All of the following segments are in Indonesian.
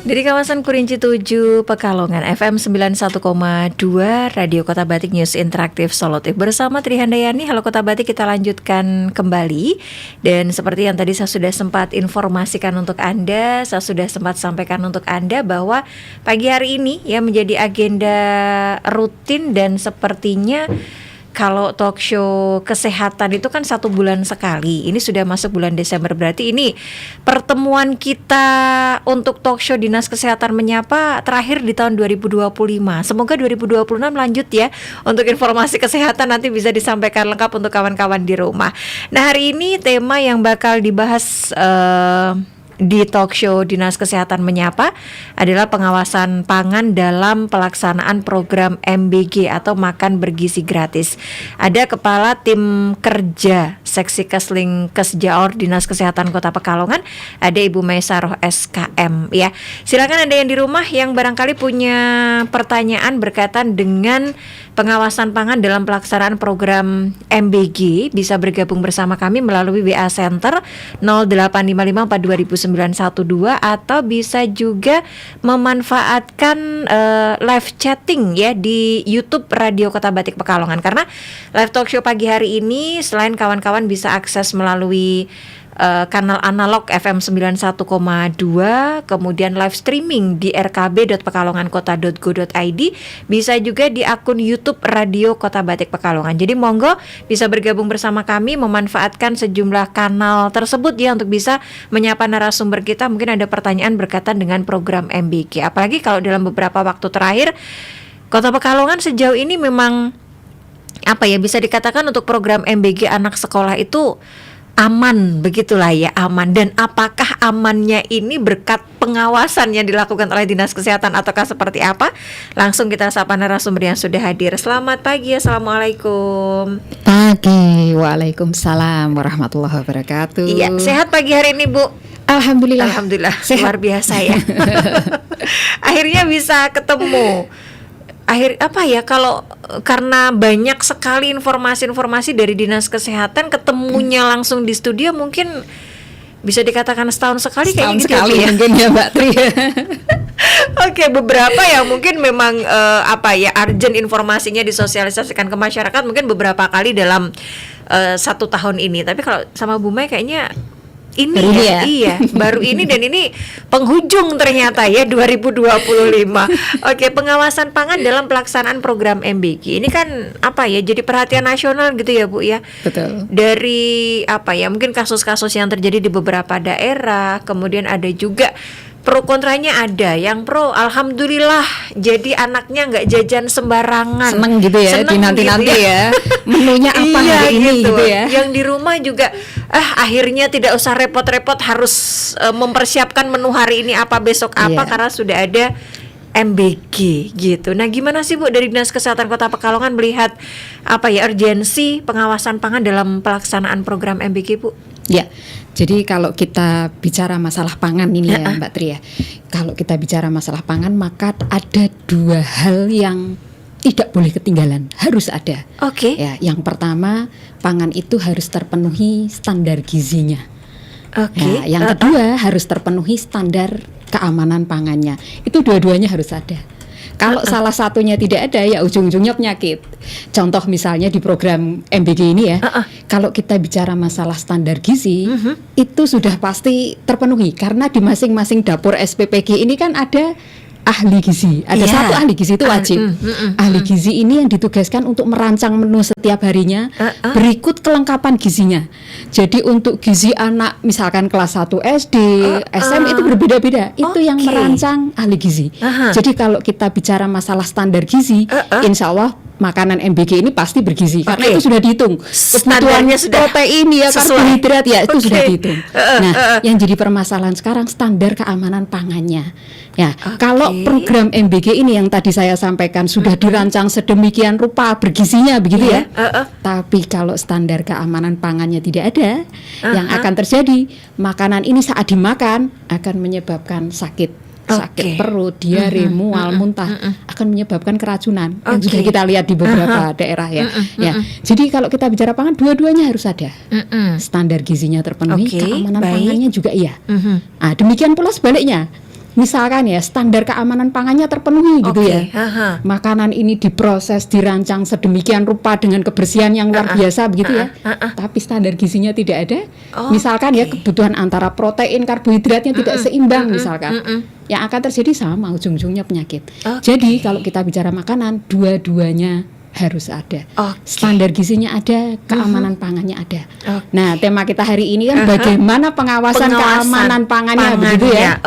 Dari kawasan Kurinci 7 Pekalongan, FM 91,2 Radio Kota Batik News Interaktif Solutif. Bersama Trihandayani, Halo Kota Batik, kita lanjutkan kembali. Dan seperti yang tadi saya sudah sempat informasikan untuk Anda, saya sudah sempat sampaikan untuk Anda bahwa pagi hari ini ya menjadi agenda rutin. Dan sepertinya kalau talk show kesehatan itu kan 1 bulan sekali. Ini sudah masuk bulan Desember, berarti ini pertemuan kita untuk talk show Dinas Kesehatan Menyapa terakhir di tahun 2025. Semoga 2026 lanjut ya. Untuk informasi kesehatan nanti bisa disampaikan lengkap untuk kawan-kawan di rumah. Nah, hari ini tema yang bakal dibahas di talk show Dinas Kesehatan Menyapa adalah pengawasan pangan dalam pelaksanaan program MBG atau makan bergizi gratis. Ada Kepala Tim Kerja Seksi Kesling Kesjaor Dinas Kesehatan Kota Pekalongan, ada Ibu Maisaroh SKM ya. Silakan Anda yang di rumah yang barangkali punya pertanyaan berkaitan dengan pengawasan pangan dalam pelaksanaan program MBG bisa bergabung bersama kami melalui WA Center 0855420912 atau bisa juga memanfaatkan live chatting ya di YouTube Radio Kota Batik Pekalongan, karena live talk show pagi hari ini selain kawan-kawan bisa akses melalui kanal analog FM 91,2, kemudian live streaming di rkb.pekalongankota.go.id, bisa juga di akun YouTube Radio Kota Batik Pekalongan. Jadi monggo bisa bergabung bersama kami memanfaatkan sejumlah kanal tersebut ya untuk bisa menyapa narasumber kita. Mungkin ada pertanyaan berkaitan dengan program MBG. Apalagi kalau dalam beberapa waktu terakhir Kota Pekalongan sejauh ini memang bisa dikatakan untuk program MBG anak sekolah itu aman, begitulah ya, aman. Dan apakah amannya ini berkat pengawasan yang dilakukan oleh Dinas Kesehatan ataukah seperti apa? Langsung kita sapa narasumber yang sudah hadir. Selamat pagi, Assalamualaikum. Pagi, waalaikumsalam warahmatullahi wabarakatuh. Iya, sehat pagi hari ini Bu? Alhamdulillah. Sehat. Luar biasa ya. Akhirnya bisa ketemu. Kalau karena banyak sekali informasi-informasi dari Dinas Kesehatan, ketemunya langsung di studio mungkin bisa dikatakan setahun sekali kayaknya gitu ya. Mungkin ya Mbak Tri. Oke, beberapa yang mungkin memang urgent informasinya disosialisasikan ke masyarakat mungkin beberapa kali dalam 1 tahun ini. Tapi kalau sama Bu Mai kayaknya ini iya, baru ini dan ini penghujung ternyata ya 2025. Oke, pengawasan pangan dalam pelaksanaan program MBG. Ini kan jadi perhatian nasional gitu ya Bu ya. Betul. Dari mungkin kasus-kasus yang terjadi di beberapa daerah, kemudian ada juga pro kontranya. Ada yang pro, alhamdulillah, jadi anaknya nggak jajan sembarangan. Seneng gitu ya, dinanti-nanti ya. Menunya apa hari ini gitu ya. Yang di rumah juga akhirnya tidak usah repot-repot harus mempersiapkan menu hari ini apa, besok apa, karena sudah ada MBG gitu. Nah, gimana sih Bu dari Dinas Kesehatan Kota Pekalongan melihat urgensi pengawasan pangan dalam pelaksanaan program MBG Bu? Ya, jadi kalau kita bicara masalah pangan ini ya Mbak Tri ya, kalau kita bicara masalah pangan maka ada 2 hal yang tidak boleh ketinggalan, harus ada. Oke. Ya, yang pertama, pangan itu harus terpenuhi standar gizinya. Oke. Ya, yang kedua harus terpenuhi standar keamanan pangannya. Itu dua-duanya harus ada. Kalau salah satunya tidak ada, ya ujung-ujungnya penyakit. Contoh misalnya di program MBG ini ya, kalau kita bicara masalah standar gizi, itu sudah pasti terpenuhi. Karena di masing-masing dapur SPPG ini kan ada ahli gizi, ada satu ahli gizi itu wajib. Ahli gizi ini yang ditugaskan untuk merancang menu setiap harinya berikut kelengkapan gizinya. Jadi untuk gizi anak misalkan kelas 1 SD, SM itu berbeda-beda. Itu yang merancang ahli gizi. Jadi kalau kita bicara masalah standar gizi, insya Allah makanan MBG ini pasti bergizi karena itu sudah dihitung. Standarnya sudah protein ya, karbohidrat ya, itu sudah dihitung. Nah, yang jadi permasalahan sekarang standar keamanan pangannya. Ya, kalau program MBG ini yang tadi saya sampaikan sudah dirancang sedemikian rupa bergizinya begitu ya. Tapi kalau standar keamanan pangannya tidak ada, yang akan terjadi makanan ini saat dimakan akan menyebabkan sakit perut, diare, mual, muntah, akan menyebabkan keracunan yang sudah kita lihat di beberapa daerah ya. Jadi kalau kita bicara pangan, dua-duanya harus ada. Standar gizinya terpenuhi, keamanan pangannya juga iya. Demikian pula sebaliknya. misalkan ya standar keamanan pangannya terpenuhi gitu ya. Makanan ini diproses, dirancang sedemikian rupa dengan kebersihan yang luar biasa begitu ya. Tapi standar gizinya tidak ada. Misalkan ya kebutuhan antara protein, karbohidratnya tidak seimbang misalkan. Yang akan terjadi sama ujung-ujungnya penyakit. Jadi kalau kita bicara makanan, dua-duanya harus ada. Standar gizinya ada, keamanan pangannya ada. Nah, tema kita hari ini kan bagaimana pengawasan keamanan pangannya begitu ya.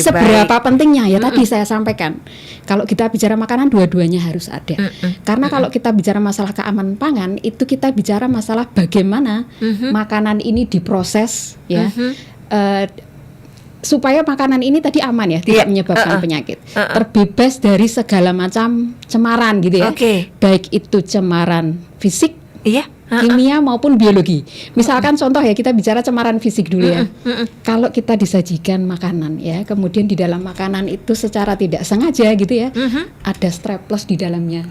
Seberapa pentingnya ya tadi saya sampaikan. Kalau kita bicara makanan dua-duanya harus ada. Karena kalau kita bicara masalah keamanan pangan, itu kita bicara masalah bagaimana makanan ini diproses ya. Supaya makanan ini tadi aman ya, tidak menyebabkan penyakit, terbebas dari segala macam cemaran gitu ya, baik itu cemaran fisik, kimia maupun biologi. Misalkan contoh ya, kita bicara cemaran fisik dulu ya. Kalau kita disajikan makanan ya, kemudian di dalam makanan itu secara tidak sengaja gitu ya, ada streplos di dalamnya.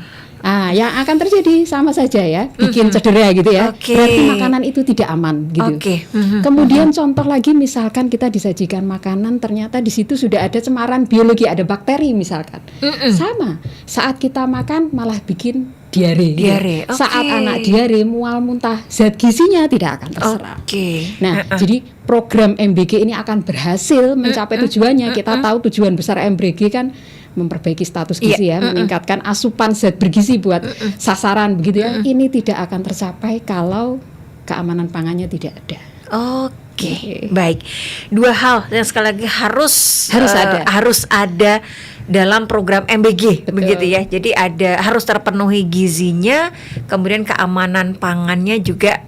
Yang akan terjadi sama saja ya, bikin cedera gitu ya. Berarti makanan itu tidak aman gitu. Kemudian contoh lagi, misalkan kita disajikan makanan ternyata di situ sudah ada cemaran biologi, ada bakteri misalkan. Sama, saat kita makan malah bikin diare. Saat anak diare, mual, muntah, zat gizinya tidak akan terserap. Nah, jadi program MBG ini akan berhasil mencapai tujuannya. Kita tahu tujuan besar MBG kan memperbaiki status gizi ya, meningkatkan asupan zat bergizi buat sasaran begitu ya. Ini tidak akan tercapai kalau keamanan pangannya tidak ada. Baik. Dua hal yang sekali lagi harus ada dalam program MBG. Begitu ya. Jadi harus terpenuhi gizinya, kemudian keamanan pangannya juga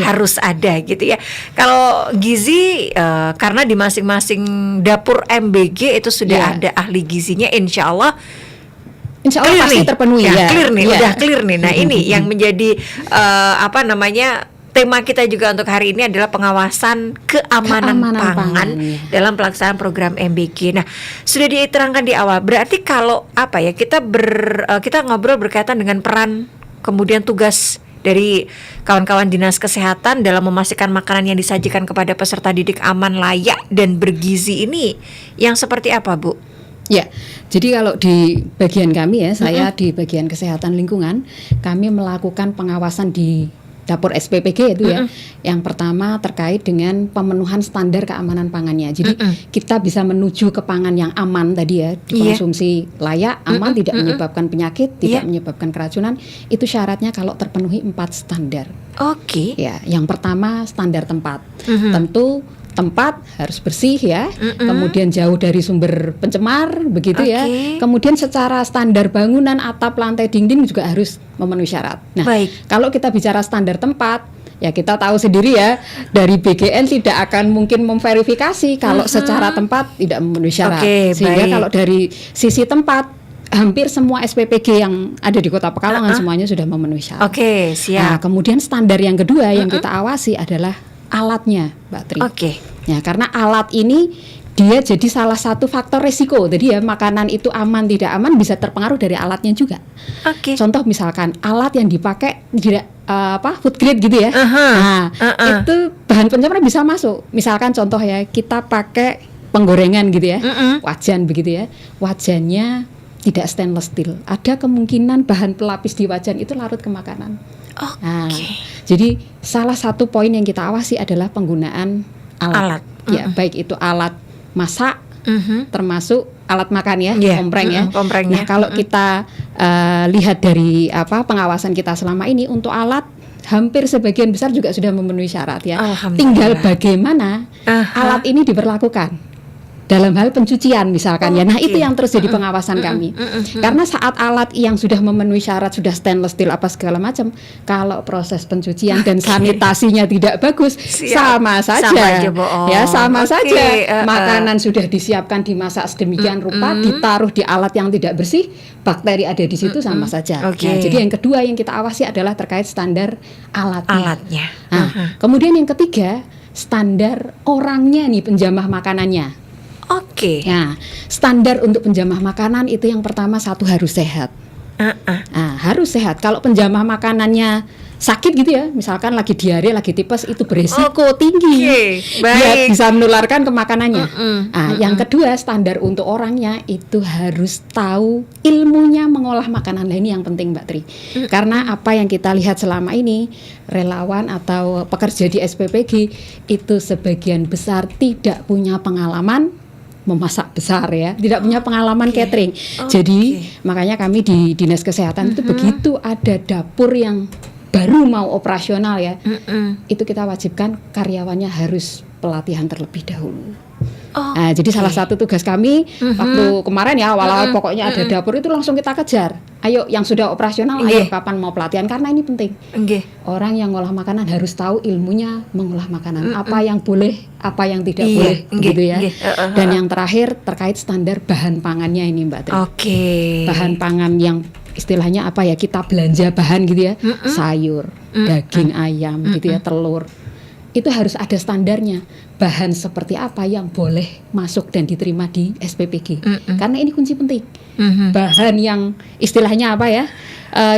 harus ada gitu ya. Kalau gizi karena di masing-masing dapur MBG itu sudah ada ahli gizinya, insya Allah pasti terpenuhi ya. Udah clear nih. Nah, ini yang menjadi tema kita juga untuk hari ini adalah pengawasan keamanan pangan dalam pelaksanaan program MBG. Nah, sudah diterangkan di awal. Berarti kalau kita ngobrol berkaitan dengan peran kemudian tugas dari kawan-kawan dinas kesehatan dalam memastikan makanan yang disajikan kepada peserta didik aman, layak, dan bergizi ini yang seperti apa, Bu? Ya, jadi kalau di bagian kami ya, saya di bagian kesehatan lingkungan, kami melakukan pengawasan di dapur SPPG itu ya. Yang pertama terkait dengan pemenuhan standar keamanan pangannya. Jadi kita bisa menuju ke pangan yang aman tadi ya, dikonsumsi layak, aman, tidak menyebabkan penyakit, tidak menyebabkan keracunan. Itu syaratnya kalau terpenuhi 4 standar. Ya, yang pertama standar tempat. Tentu tempat harus bersih ya, kemudian jauh dari sumber pencemar begitu ya. Kemudian secara standar bangunan, atap, lantai, dinding juga harus memenuhi syarat. Nah, kalau kita bicara standar tempat, ya kita tahu sendiri ya, dari BGN tidak akan mungkin memverifikasi kalau secara tempat tidak memenuhi syarat. Sehingga kalau dari sisi tempat, hampir semua SPPG yang ada di Kota Pekalongan semuanya sudah memenuhi syarat. Siap. Nah, kemudian standar yang kedua yang kita awasi adalah alatnya, Mbak Tri. Ya, karena alat ini dia jadi salah satu faktor resiko. Jadi ya, makanan itu aman tidak aman bisa terpengaruh dari alatnya juga. Contoh misalkan alat yang dipakai tidak food grade gitu ya. Itu bahan pencemar bisa masuk. Misalkan contoh ya, kita pakai penggorengan gitu ya, wajan begitu ya. Wajannya tidak stainless steel. Ada kemungkinan bahan pelapis di wajan itu larut ke makanan. Jadi salah satu poin yang kita awasi adalah penggunaan alat. Ya, baik itu alat masak, termasuk alat makan ya, kompreng ya. Nah, kalau kita lihat dari pengawasan kita selama ini, untuk alat hampir sebagian besar juga sudah memenuhi syarat ya. Tinggal bagaimana alat ini diberlakukan dalam hal pencucian misalkan ya. Nah, itu yang terus jadi pengawasan kami. Karena saat alat yang sudah memenuhi syarat, sudah stainless steel apa segala macam, kalau proses pencucian dan sanitasinya tidak bagus, sama saja. Sama saja. Makanan sudah disiapkan, dimasak sedemikian rupa, ditaruh di alat yang tidak bersih, bakteri ada di situ, sama saja. Nah, jadi yang kedua yang kita awasi adalah terkait standar alatnya. Nah, kemudian yang ketiga, standar orangnya nih, penjamah makanannya. Nah, standar untuk penjamah makanan itu yang pertama, satu harus sehat. Harus sehat. Kalau penjamah makanannya sakit gitu ya, misalkan lagi diare, lagi tipes, itu beresiko tinggi. Baik. Dia bisa menularkan ke makanannya. Yang kedua, standar untuk orangnya itu harus tahu ilmunya mengolah makanan. Nah, ini yang penting Mbak Tri. Karena apa yang kita lihat selama ini, relawan atau pekerja di SPPG itu sebagian besar tidak punya pengalaman memasak besar ya, tidak punya pengalaman catering. Jadi makanya kami di Dinas Kesehatan itu begitu ada dapur yang baru mau operasional ya, itu kita wajibkan karyawannya harus pelatihan terlebih dahulu. Nah, jadi salah satu tugas kami waktu kemarin ya awal-awal pokoknya ada dapur itu langsung kita kejar. Ayo yang sudah operasional, ayo kapan mau pelatihan, karena ini penting. Orang yang ngolah makanan harus tahu ilmunya mengolah makanan. Apa yang boleh, apa yang tidak boleh, gitu ya. Dan yang terakhir terkait standar bahan pangannya ini Mbak Tri. Bahan pangan yang istilahnya apa ya, kita belanja bahan gitu ya, sayur, daging ayam gitu ya, telur. Itu harus ada standarnya, bahan seperti apa yang boleh masuk dan diterima di SPPG. Karena ini kunci penting. Bahan yang istilahnya apa ya,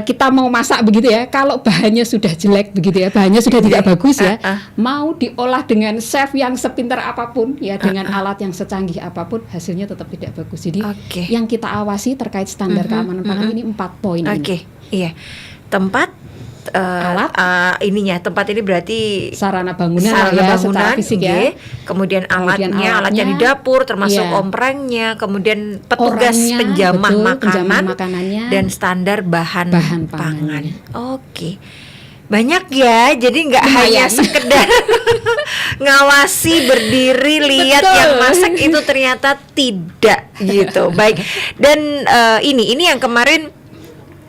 kita mau masak begitu ya, kalau bahannya sudah jelek begitu ya, bahannya sudah tidak bagus ya, mau diolah dengan chef yang sepintar apapun ya, dengan alat yang secanggih apapun, hasilnya tetap tidak bagus. Jadi yang kita awasi terkait standar keamanan pangan ini 4 poin ini. Tempat, alat, tempat ini berarti sarana bangunan ya, secara fisik ya. Kemudian alatnya di dapur, termasuk omprengnya, kemudian petugas penjamah makanannya, dan standar bahan pangan. Banyak ya, jadi nggak hanya sekedar ngawasi berdiri lihat yang masak itu ternyata tidak gitu. Baik, dan ini yang kemarin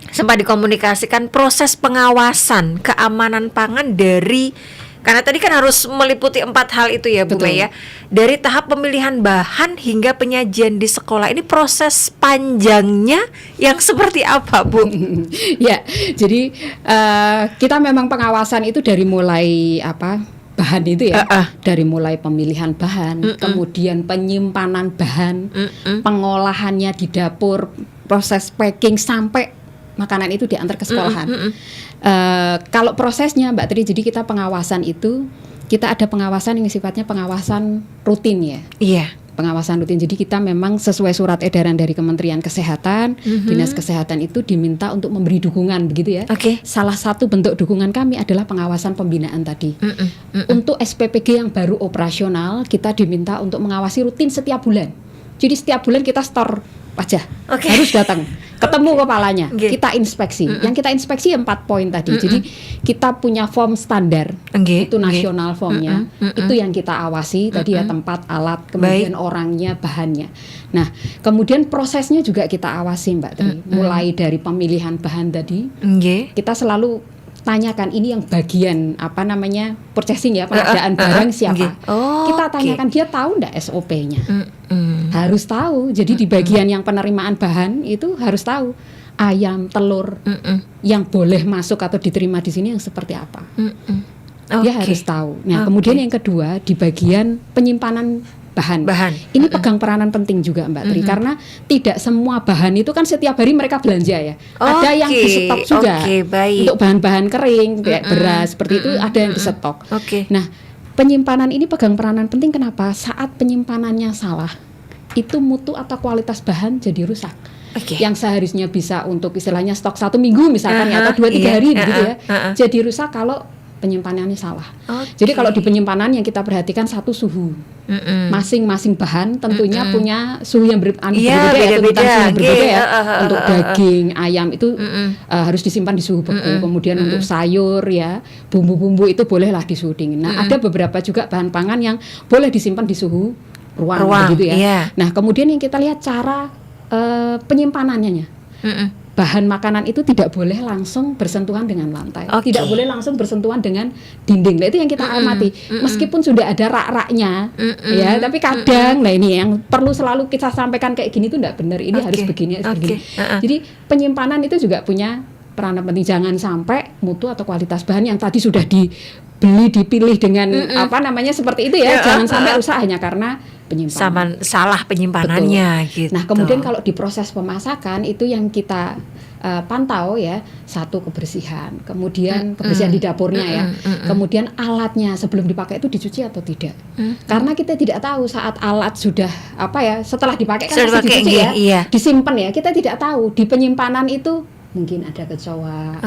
sempat dikomunikasikan proses pengawasan keamanan pangan karena tadi kan harus meliputi 4 hal itu ya Bu Mei ya, dari tahap pemilihan bahan hingga penyajian di sekolah. Ini proses panjangnya yang seperti apa Bu? Ya, jadi kita memang pengawasan itu dari mulai bahan itu ya, dari mulai pemilihan bahan, kemudian penyimpanan bahan, pengolahannya di dapur, proses packing sampai makanan itu diantar ke sekolahan. Kalau prosesnya Mbak Tri, jadi kita pengawasan itu, kita ada pengawasan yang sifatnya pengawasan rutin ya. Pengawasan rutin, jadi kita memang sesuai surat edaran dari Kementerian Kesehatan, Dinas Kesehatan itu diminta untuk memberi dukungan begitu ya. Salah satu bentuk dukungan kami adalah pengawasan pembinaan tadi. Untuk SPPG yang baru operasional, kita diminta untuk mengawasi rutin setiap bulan. Jadi setiap bulan kita store aja, harus datang, ketemu kepalanya, kita inspeksi. Yang kita inspeksi 4 poin tadi. Jadi kita punya form standar, itu nasional formnya, itu yang kita awasi tadi ya, tempat, alat, kemudian orangnya, bahannya. Nah, kemudian prosesnya juga kita awasi Mbak Tri. Mulai dari pemilihan bahan tadi, kita selalu tanyakan ini yang bagian purchasing ya, pengadaan barang siapa. Kita tanyakan dia tahu enggak SOP-nya. Harus tahu. Jadi di bagian yang penerimaan bahan itu harus tahu ayam, telur yang boleh masuk atau diterima di sini yang seperti apa. Dia harus tahu. Nah, kemudian yang kedua di bagian penyimpanan bahan. Ini pegang peranan penting juga Mbak Tri, karena tidak semua bahan itu kan setiap hari mereka belanja ya. Ada yang di stok juga. Untuk bahan-bahan kering kayak beras seperti itu ada yang di stok. Nah, penyimpanan ini pegang peranan penting. Kenapa? Saat penyimpanannya salah, itu mutu atau kualitas bahan jadi rusak. Yang seharusnya bisa untuk istilahnya stok 1 minggu misalkan ya, atau 2-3 hari gitu ya, jadi rusak kalau penyimpanannya salah. Jadi kalau di penyimpanan yang kita perhatikan satu suhu. Masing-masing bahan tentunya punya suhu yang berbeda ya. Untuk daging, ayam itu harus disimpan di suhu beku. Kemudian untuk sayur ya, bumbu-bumbu itu bolehlah di suhu dingin. Nah, ada beberapa juga bahan pangan yang boleh disimpan di suhu ruang begitu ya. Nah, kemudian yang kita lihat cara penyimpanannya. Bahan makanan itu tidak boleh langsung bersentuhan dengan lantai, tidak boleh langsung bersentuhan dengan dinding. Nah, itu yang kita amati. Meskipun sudah ada rak-raknya, ya, tapi kadang, nah ini yang perlu selalu kita sampaikan kayak gini itu tidak benar. Ini harus begini, harus begini. Jadi penyimpanan itu juga punya peranan penting. Jangan sampai mutu atau kualitas bahan yang tadi sudah dibeli dipilih dengan seperti itu ya. Jangan sampai rusak hanya karena penyimpanan. Salah penyimpanannya. Gitu. Nah, kemudian kalau di proses pemasakan itu yang kita pantau ya, satu kebersihan, kemudian kebersihan di dapurnya ya, kemudian alatnya sebelum dipakai itu dicuci atau tidak, karena kita tidak tahu saat alat sudah setelah dipakai kan pasti dicuci ya, disimpan ya, kita tidak tahu di penyimpanan itu mungkin ada kecoa,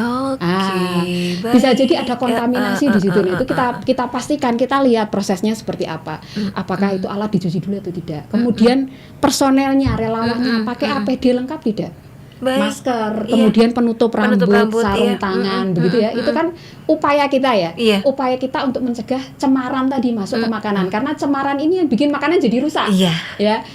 bisa jadi ada kontaminasi di situ. Itu kita pastikan, kita lihat prosesnya seperti apa, apakah itu alat dicuci dulu atau tidak, kemudian personelnya, relawannya pakai APD lengkap tidak. Masker, kemudian penutup rambut, sarung tangan, begitu ya. Itu kan upaya kita ya, upaya kita untuk mencegah cemaran tadi masuk ke makanan. Karena cemaran ini yang bikin makanan jadi rusak. Ya,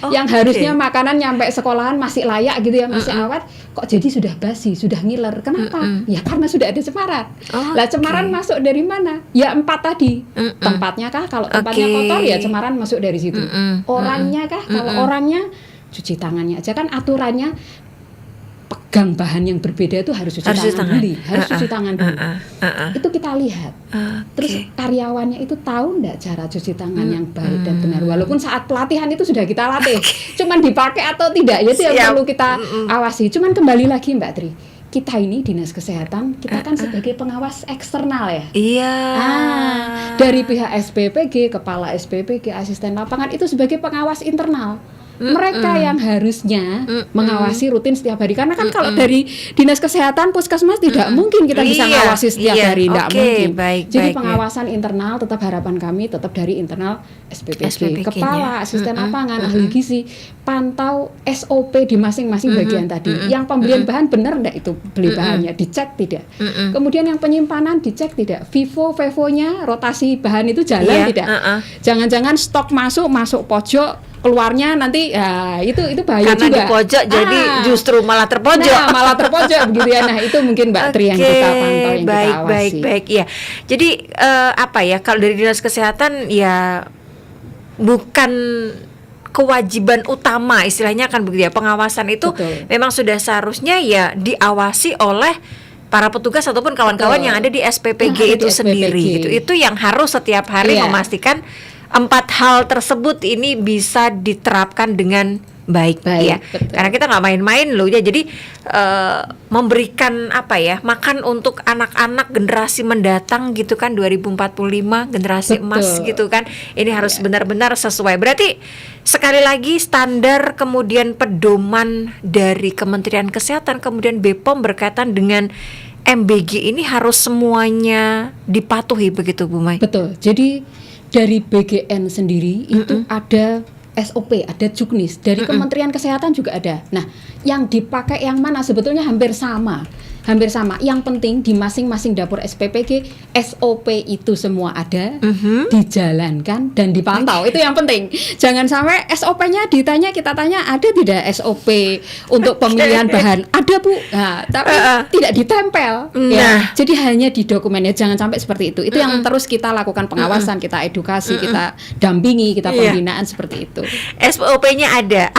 yang harusnya makanan nyampe sekolahan masih layak gitu ya, masih awet, kok jadi sudah basi, sudah ngiler. Kenapa? Ya karena sudah ada cemaran. Lah cemaran masuk dari mana? Ya 4 tadi. Tempatnya kah? Kalau tempatnya kotor ya cemaran masuk dari situ. Orangnya kah? Kalau orangnya cuci tangannya aja kan aturannya. Pegang bahan yang berbeda itu harus cuci tangan dulu. Harus cuci tangan dulu. Itu kita lihat. Terus karyawannya itu tahu enggak cara cuci tangan yang baik dan benar. Walaupun saat pelatihan itu sudah kita latih. Cuman dipakai atau tidak, ya itu yang perlu kita awasi. Cuman kembali lagi Mbak Tri, kita ini Dinas Kesehatan, kita kan sebagai pengawas eksternal ya. Dari pihak SPPG, Kepala SPPG, Asisten Lapangan itu sebagai pengawas internal. Mereka yang harusnya mengawasi rutin setiap hari, karena kan kalau dari Dinas Kesehatan Puskesmas tidak mungkin kita bisa mengawasi setiap hari, tidak mungkin. Jadi pengawasan internal tetap harapan kami tetap dari internal SPPG, Kepala Asisten Lapangan, ahli gizi, pantau SOP di masing-masing bagian tadi. Yang pembelian bahan benar enggak itu beli bahannya, dicek tidak. Kemudian yang penyimpanan dicek tidak. FIFO-nya rotasi bahan itu jalan tidak. Jangan-jangan stok masuk pojok, keluarnya nanti itu bahaya karena juga. Karena di pojok jadi justru malah terpojok. Malah terpojok begitu ya. Nah, itu mungkin Mbak Tri yang kita pantau, yang kita awasi. Baik ya. Jadi kalau dari Dinas Kesehatan ya bukan kewajiban utama istilahnya kan begitu ya. Pengawasan itu memang sudah seharusnya ya diawasi oleh para petugas ataupun kawan-kawan yang ada di SPPG itu sendiri. Itu yang harus setiap hari memastikan 4 hal tersebut ini bisa diterapkan dengan baik ya. Karena kita nggak main-main loh ya. Jadi memberikan makan untuk anak-anak generasi mendatang gitu kan, 2045 generasi emas gitu kan. Ini harus benar-benar sesuai. Berarti sekali lagi standar kemudian pedoman dari Kementerian Kesehatan kemudian BPOM berkaitan dengan MBG ini harus semuanya dipatuhi begitu Bu Mai. Betul. Jadi dari BGN sendiri itu ada SOP, ada juknis. Dari Kementerian Kesehatan juga ada. Nah, yang dipakai yang mana sebetulnya hampir sama. Yang penting di masing-masing dapur SPPG SOP itu semua ada, dijalankan dan dipantau. Itu yang penting. Jangan sampai SOP-nya kita tanya ada tidak SOP untuk pemilihan bahan? Ada Bu. Nah, tapi tidak ditempel. Ya. Jadi hanya di dokumennya. Jangan sampai seperti itu. Itu yang terus kita lakukan pengawasan, kita edukasi, kita dampingi, kita pembinaan seperti itu. SOP-nya ada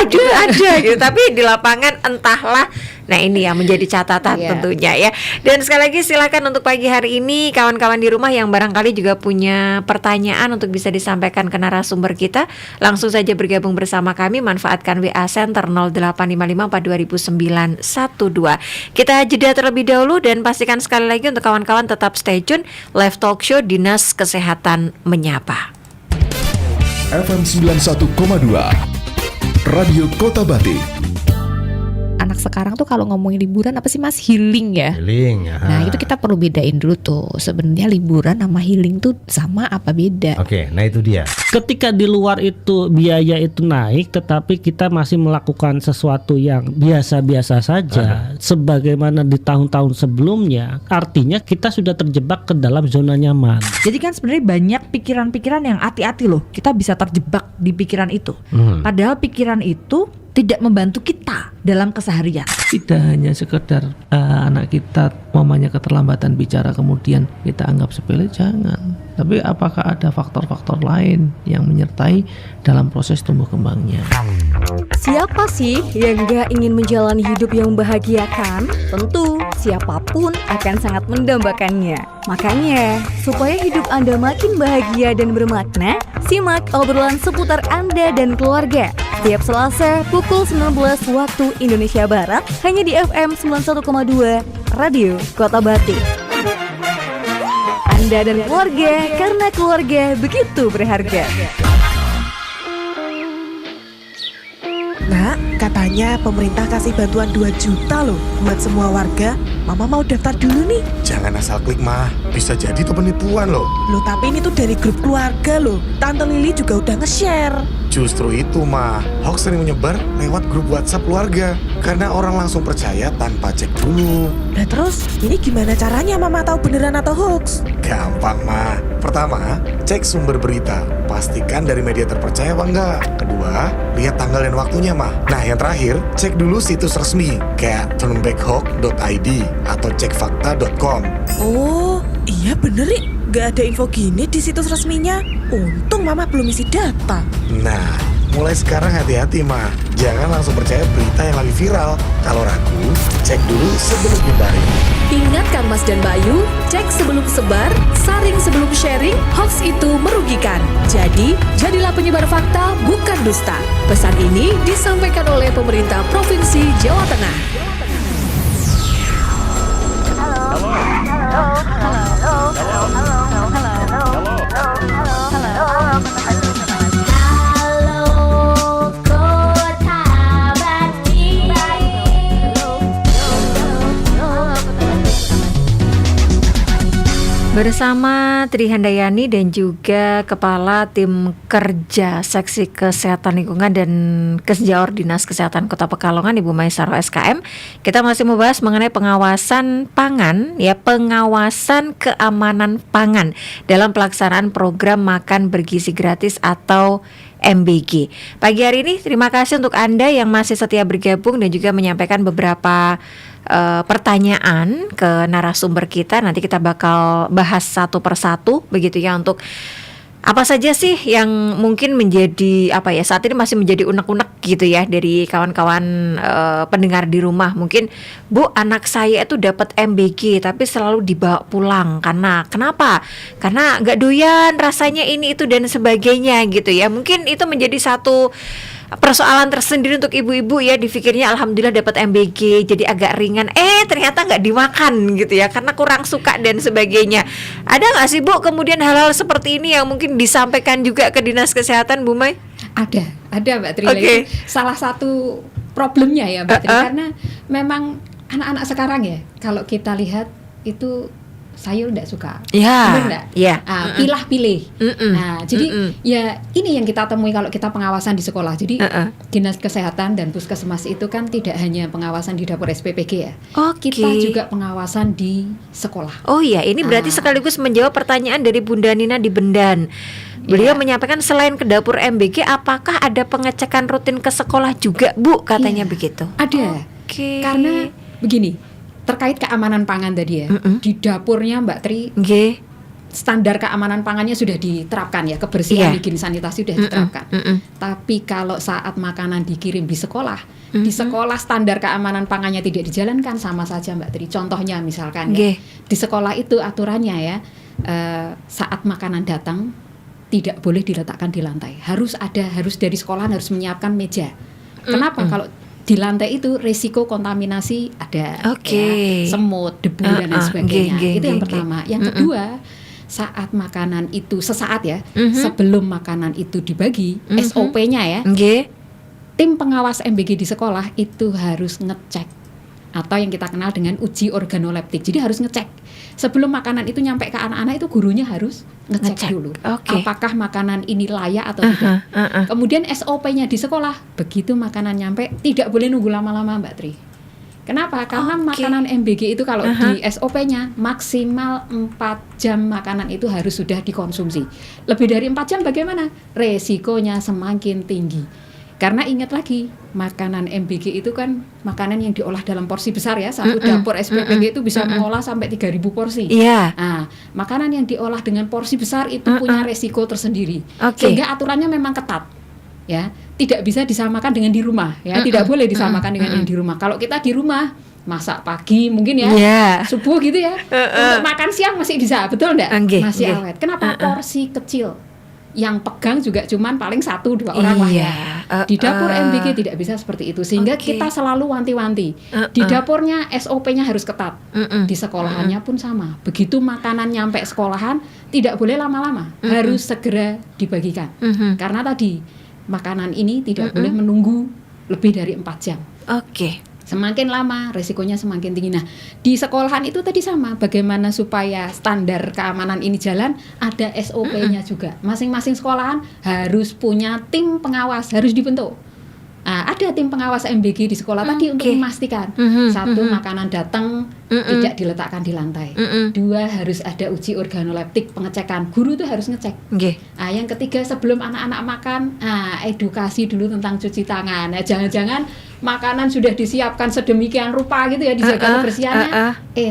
gitu. Tapi di lapangan entahlah. Nah, ini yang menjadi catatan tentunya ya. Dan sekali lagi silakan untuk pagi hari ini kawan-kawan di rumah yang barangkali juga punya pertanyaan untuk bisa disampaikan ke narasumber kita, langsung saja bergabung bersama kami, manfaatkan WA Center 0855420912. Kita jeda terlebih dahulu dan pastikan sekali lagi untuk kawan-kawan tetap stay tune, live talk show Dinas Kesehatan Menyapa. FM 91,2 Radio Kota Batik. Anak sekarang tuh kalau ngomongin liburan apa sih Mas? Healing ya. Healing. Nah itu kita perlu bedain dulu tuh. Sebenarnya liburan sama healing tuh sama apa beda? Oke, nah itu dia. Ketika di luar itu biaya itu naik, tetapi kita masih melakukan sesuatu yang biasa-biasa saja, sebagaimana di tahun-tahun sebelumnya, artinya kita sudah terjebak ke dalam zona nyaman. Jadi kan sebenarnya banyak pikiran-pikiran yang hati-hati loh. Kita bisa terjebak di pikiran itu. Padahal pikiran itu tidak membantu kita dalam keseharian. Tidak hanya sekedar anak kita mamanya keterlambatan bicara kemudian kita anggap sepele, jangan. Tapi apakah ada faktor-faktor lain yang menyertai dalam proses tumbuh kembangnya? Siapa sih yang gak ingin menjalani hidup yang membahagiakan? Tentu, siapapun akan sangat mendambakannya. Makanya, supaya hidup Anda makin bahagia dan bermakna, simak obrolan seputar Anda dan keluarga. Setiap Selasa pukul 19 waktu Indonesia Barat, hanya di FM 91,2 Radio Kota Batik. Anda dan keluarga, karena keluarga begitu berharga. Nak, katanya pemerintah kasih bantuan 2 juta loh buat semua warga. Mama mau daftar dulu nih. Jangan asal klik mah, bisa jadi itu penipuan loh. Loh tapi ini tuh dari grup keluarga loh. Tante Lili juga udah nge-share. Justru itu mah, hoax sering menyebar lewat grup WhatsApp keluarga. Karena orang langsung percaya tanpa cek dulu. Nah terus, ini gimana caranya Mama tahu beneran atau hoax? Gampang mah. Pertama, cek sumber berita. Pastikan dari media terpercaya apa enggak. Kedua, lihat tanggal dan waktunya mah. Nah yang terakhir, cek dulu situs resmi kayak turnbackhawk.id atau cekfakta.com. Oh, iya bener nih. Gak ada info gini di situs resminya. Untung Mama belum isi data. Nah, mulai sekarang hati-hati mah. Jangan langsung percaya berita yang lagi viral. Kalau ragu, cek dulu sebelum nyebarin. Ingatkan Mas dan Bayu, cek sebelum sebar, saring sebelum sharing, hoax itu merugikan. Jadi, jadilah penyebar fakta, bukan dusta. Pesan ini disampaikan oleh pemerintah Provinsi Jawa Tengah. Bersama Tri Handayani dan juga Kepala Tim Kerja Seksi Kesehatan Lingkungan dan Kesejawar Dinas Kesehatan Kota Pekalongan, Ibu Maisaro SKM, kita masih membahas mengenai pengawasan pangan, ya, pengawasan keamanan pangan dalam pelaksanaan program makan bergizi gratis atau MBG. Pagi hari ini terima kasih untuk Anda yang masih setia bergabung dan juga menyampaikan beberapa pertanyaan ke narasumber kita. Nanti kita bakal bahas satu persatu begitu ya, untuk apa saja sih yang mungkin menjadi saat ini masih menjadi unek-unek gitu ya dari kawan-kawan pendengar di rumah. Mungkin, Bu, anak saya itu dapat MBG tapi selalu dibawa pulang karena kenapa? Karena nggak doyan rasanya ini itu dan sebagainya gitu ya. Mungkin itu menjadi satu persoalan tersendiri untuk ibu-ibu ya, dipikirnya alhamdulillah dapat MBG jadi agak ringan, ternyata nggak dimakan gitu ya karena kurang suka dan sebagainya. Ada nggak sih Bu kemudian hal-hal seperti ini yang mungkin disampaikan juga ke Dinas Kesehatan, Bu Mai? Ada Mbak Tri. Okay. Salah satu problemnya ya Mbak Tri, karena memang anak-anak sekarang ya, kalau kita lihat itu sayur enggak suka, benar enggak? Yeah. Pilah-pilih. Nah, jadi ya ini yang kita temui kalau kita pengawasan di sekolah. Jadi Dinas Kesehatan dan Puskesmas itu kan tidak hanya pengawasan di dapur SPPG ya. Kita juga pengawasan di sekolah. Oh iya, ini berarti sekaligus menjawab pertanyaan dari Bunda Nina di Bendan. Beliau menyampaikan selain ke dapur MBG, apakah ada pengecekan rutin ke sekolah juga, Bu? Katanya begitu. Ada. Karena begini, terkait keamanan pangan tadi ya, di dapurnya Mbak Tri, standar keamanan pangannya sudah diterapkan ya, kebersihan, higienis sanitasi sudah diterapkan. Tapi kalau saat makanan dikirim di sekolah, di sekolah standar keamanan pangannya tidak dijalankan, sama saja Mbak Tri. Contohnya misalkan ya, di sekolah itu aturannya ya, saat makanan datang tidak boleh diletakkan di lantai. Harus dari sekolah harus menyiapkan meja. Kenapa? Kalau di lantai itu risiko kontaminasi ada, ya, semut, debu dan lain sebagainya. Itu yang pertama. Yang kedua, saat makanan itu sesaat ya, sebelum makanan itu dibagi, SOP-nya ya, tim pengawas MBG di sekolah itu harus ngecek atau yang kita kenal dengan uji organoleptik. Jadi harus ngecek sebelum makanan itu nyampe ke anak-anak, itu gurunya harus ngecek dulu apakah makanan ini layak atau tidak. Kemudian SOP-nya di sekolah, begitu makanan nyampe tidak boleh nunggu lama-lama Mbak Tri. Kenapa? Karena makanan MBG itu kalau di SOP-nya maksimal 4 jam makanan itu harus sudah dikonsumsi. Lebih dari 4 jam bagaimana? Resikonya semakin tinggi. Karena ingat lagi, makanan MBG itu kan makanan yang diolah dalam porsi besar ya. Satu dapur SPPG itu bisa mengolah sampai 3.000 porsi. Nah, makanan yang diolah dengan porsi besar itu punya resiko tersendiri. Sehingga aturannya memang ketat. ya tidak bisa disamakan dengan di rumah ya, tidak boleh disamakan dengan yang di rumah. Kalau kita di rumah masak pagi mungkin ya, subuh gitu ya, untuk makan siang masih bisa, betul enggak? Masih awet. Kenapa porsi kecil? Yang pegang juga cuman paling 1-2 orang lah ya. Di dapur MBG tidak bisa seperti itu, sehingga kita selalu wanti-wanti. Di dapurnya SOP-nya harus ketat. Di sekolahannya pun sama. Begitu makanan nyampe sekolahan tidak boleh lama-lama, harus segera dibagikan. Karena tadi makanan ini tidak boleh menunggu lebih dari 4 jam. Semakin lama resikonya semakin tinggi. Nah, di sekolahan itu tadi sama, bagaimana supaya standar keamanan ini jalan, ada SOP-nya juga. Masing-masing sekolahan harus punya tim pengawas, harus dibentuk. Ada tim pengawas MBG di sekolah tadi untuk memastikan satu, makanan datang tidak diletakkan di lantai. 2, harus ada uji organoleptik, pengecekan. Guru tuh harus ngecek. Yang ketiga, sebelum anak-anak makan, edukasi dulu tentang cuci tangan. Jangan-jangan makanan sudah disiapkan sedemikian rupa gitu ya, dijaga kebersihannya,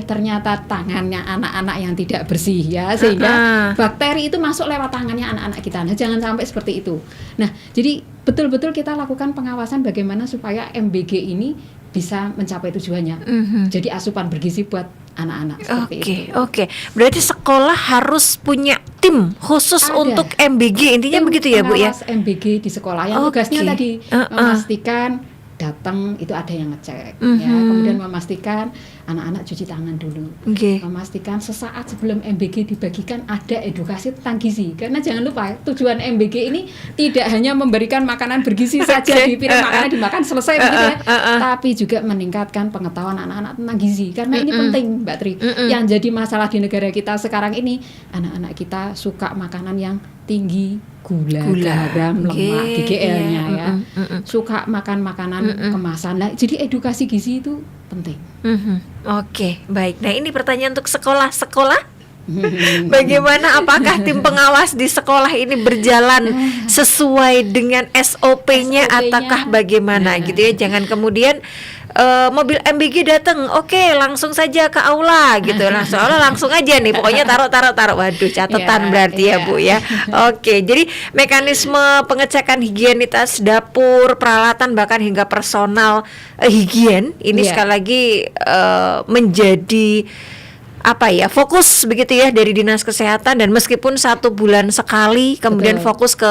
ternyata tangannya anak-anak yang tidak bersih ya, sehingga bakteri itu masuk lewat tangannya anak-anak kita. Nah, jangan sampai seperti itu. Nah, jadi betul-betul kita lakukan pengawasan bagaimana supaya MBG ini bisa mencapai tujuannya. Jadi asupan bergizi buat anak-anak seperti itu. Berarti sekolah harus punya tim khusus untuk MBG, intinya tim begitu ya Bu ya? Pengawas MBG di sekolah yang tugasnya tadi memastikan datang itu ada yang ngecek, ya, kemudian memastikan anak-anak cuci tangan dulu, memastikan sesaat sebelum MBG dibagikan ada edukasi tentang gizi, karena jangan lupa tujuan MBG ini tidak hanya memberikan makanan bergizi saja di piring makanan dimakan selesai begitu ya, tapi juga meningkatkan pengetahuan anak-anak tentang gizi, karena ini penting Mbak Tri. Yang jadi masalah di negara kita sekarang ini, anak-anak kita suka makanan yang tinggi gula, garam, lemak, GGL-nya ya. Suka makan makanan kemasan. Nah, jadi edukasi gizi itu penting. Baik. Nah, ini pertanyaan untuk sekolah-sekolah. Bagaimana, apakah tim pengawas di sekolah ini berjalan sesuai dengan SOP-nya ataukah bagaimana gitu ya? Jangan kemudian mobil MBG datang, langsung saja ke aula gitu, langsung aja nih, pokoknya taruh. Waduh, catatan berarti ya Bu ya. Jadi mekanisme pengecekan higienitas dapur, peralatan, bahkan hingga personal higien ini sekali lagi menjadi fokus begitu ya dari Dinas Kesehatan, dan meskipun 1 bulan sekali kemudian fokus ke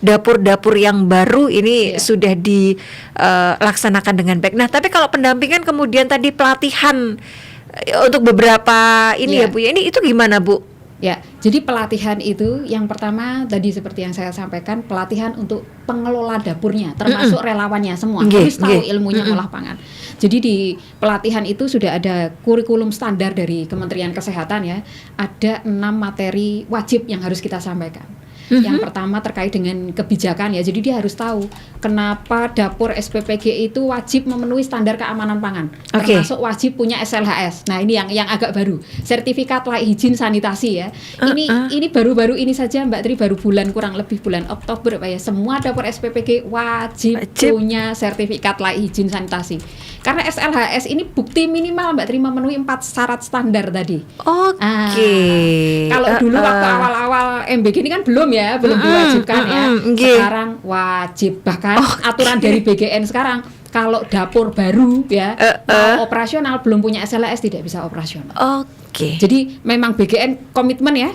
dapur-dapur yang baru ini sudah dilaksanakan dengan baik. Nah, tapi kalau pendampingan kemudian tadi pelatihan untuk beberapa ini ya Bu ya, ini itu gimana Bu? Ya, jadi pelatihan itu yang pertama tadi seperti yang saya sampaikan, pelatihan untuk pengelola dapurnya, termasuk relawannya semua harus tahu ilmunya olah pangan. Jadi di pelatihan itu sudah ada kurikulum standar dari Kementerian Kesehatan ya, ada 6 materi wajib yang harus kita sampaikan. Yang pertama terkait dengan kebijakan ya, jadi dia harus tahu kenapa dapur SPPG itu wajib memenuhi standar keamanan pangan, termasuk wajib punya SLHS. Nah, ini yang agak baru, sertifikat layak higien sanitasi ya. Ini baru-baru ini saja Mbak Tri, baru kurang lebih bulan Oktober ya, semua dapur SPPG wajib punya sertifikat layak higien sanitasi. Karena SLHS ini bukti minimal Mbak Tri memenuhi 4 syarat standar tadi. Kalau dulu waktu awal-awal MBG ini kan belum diwajibkan ya. Sekarang wajib, bahkan aturan dari BGN sekarang kalau dapur baru ya operasional belum punya SLHS tidak bisa operasional. Jadi memang BGN komitmen ya.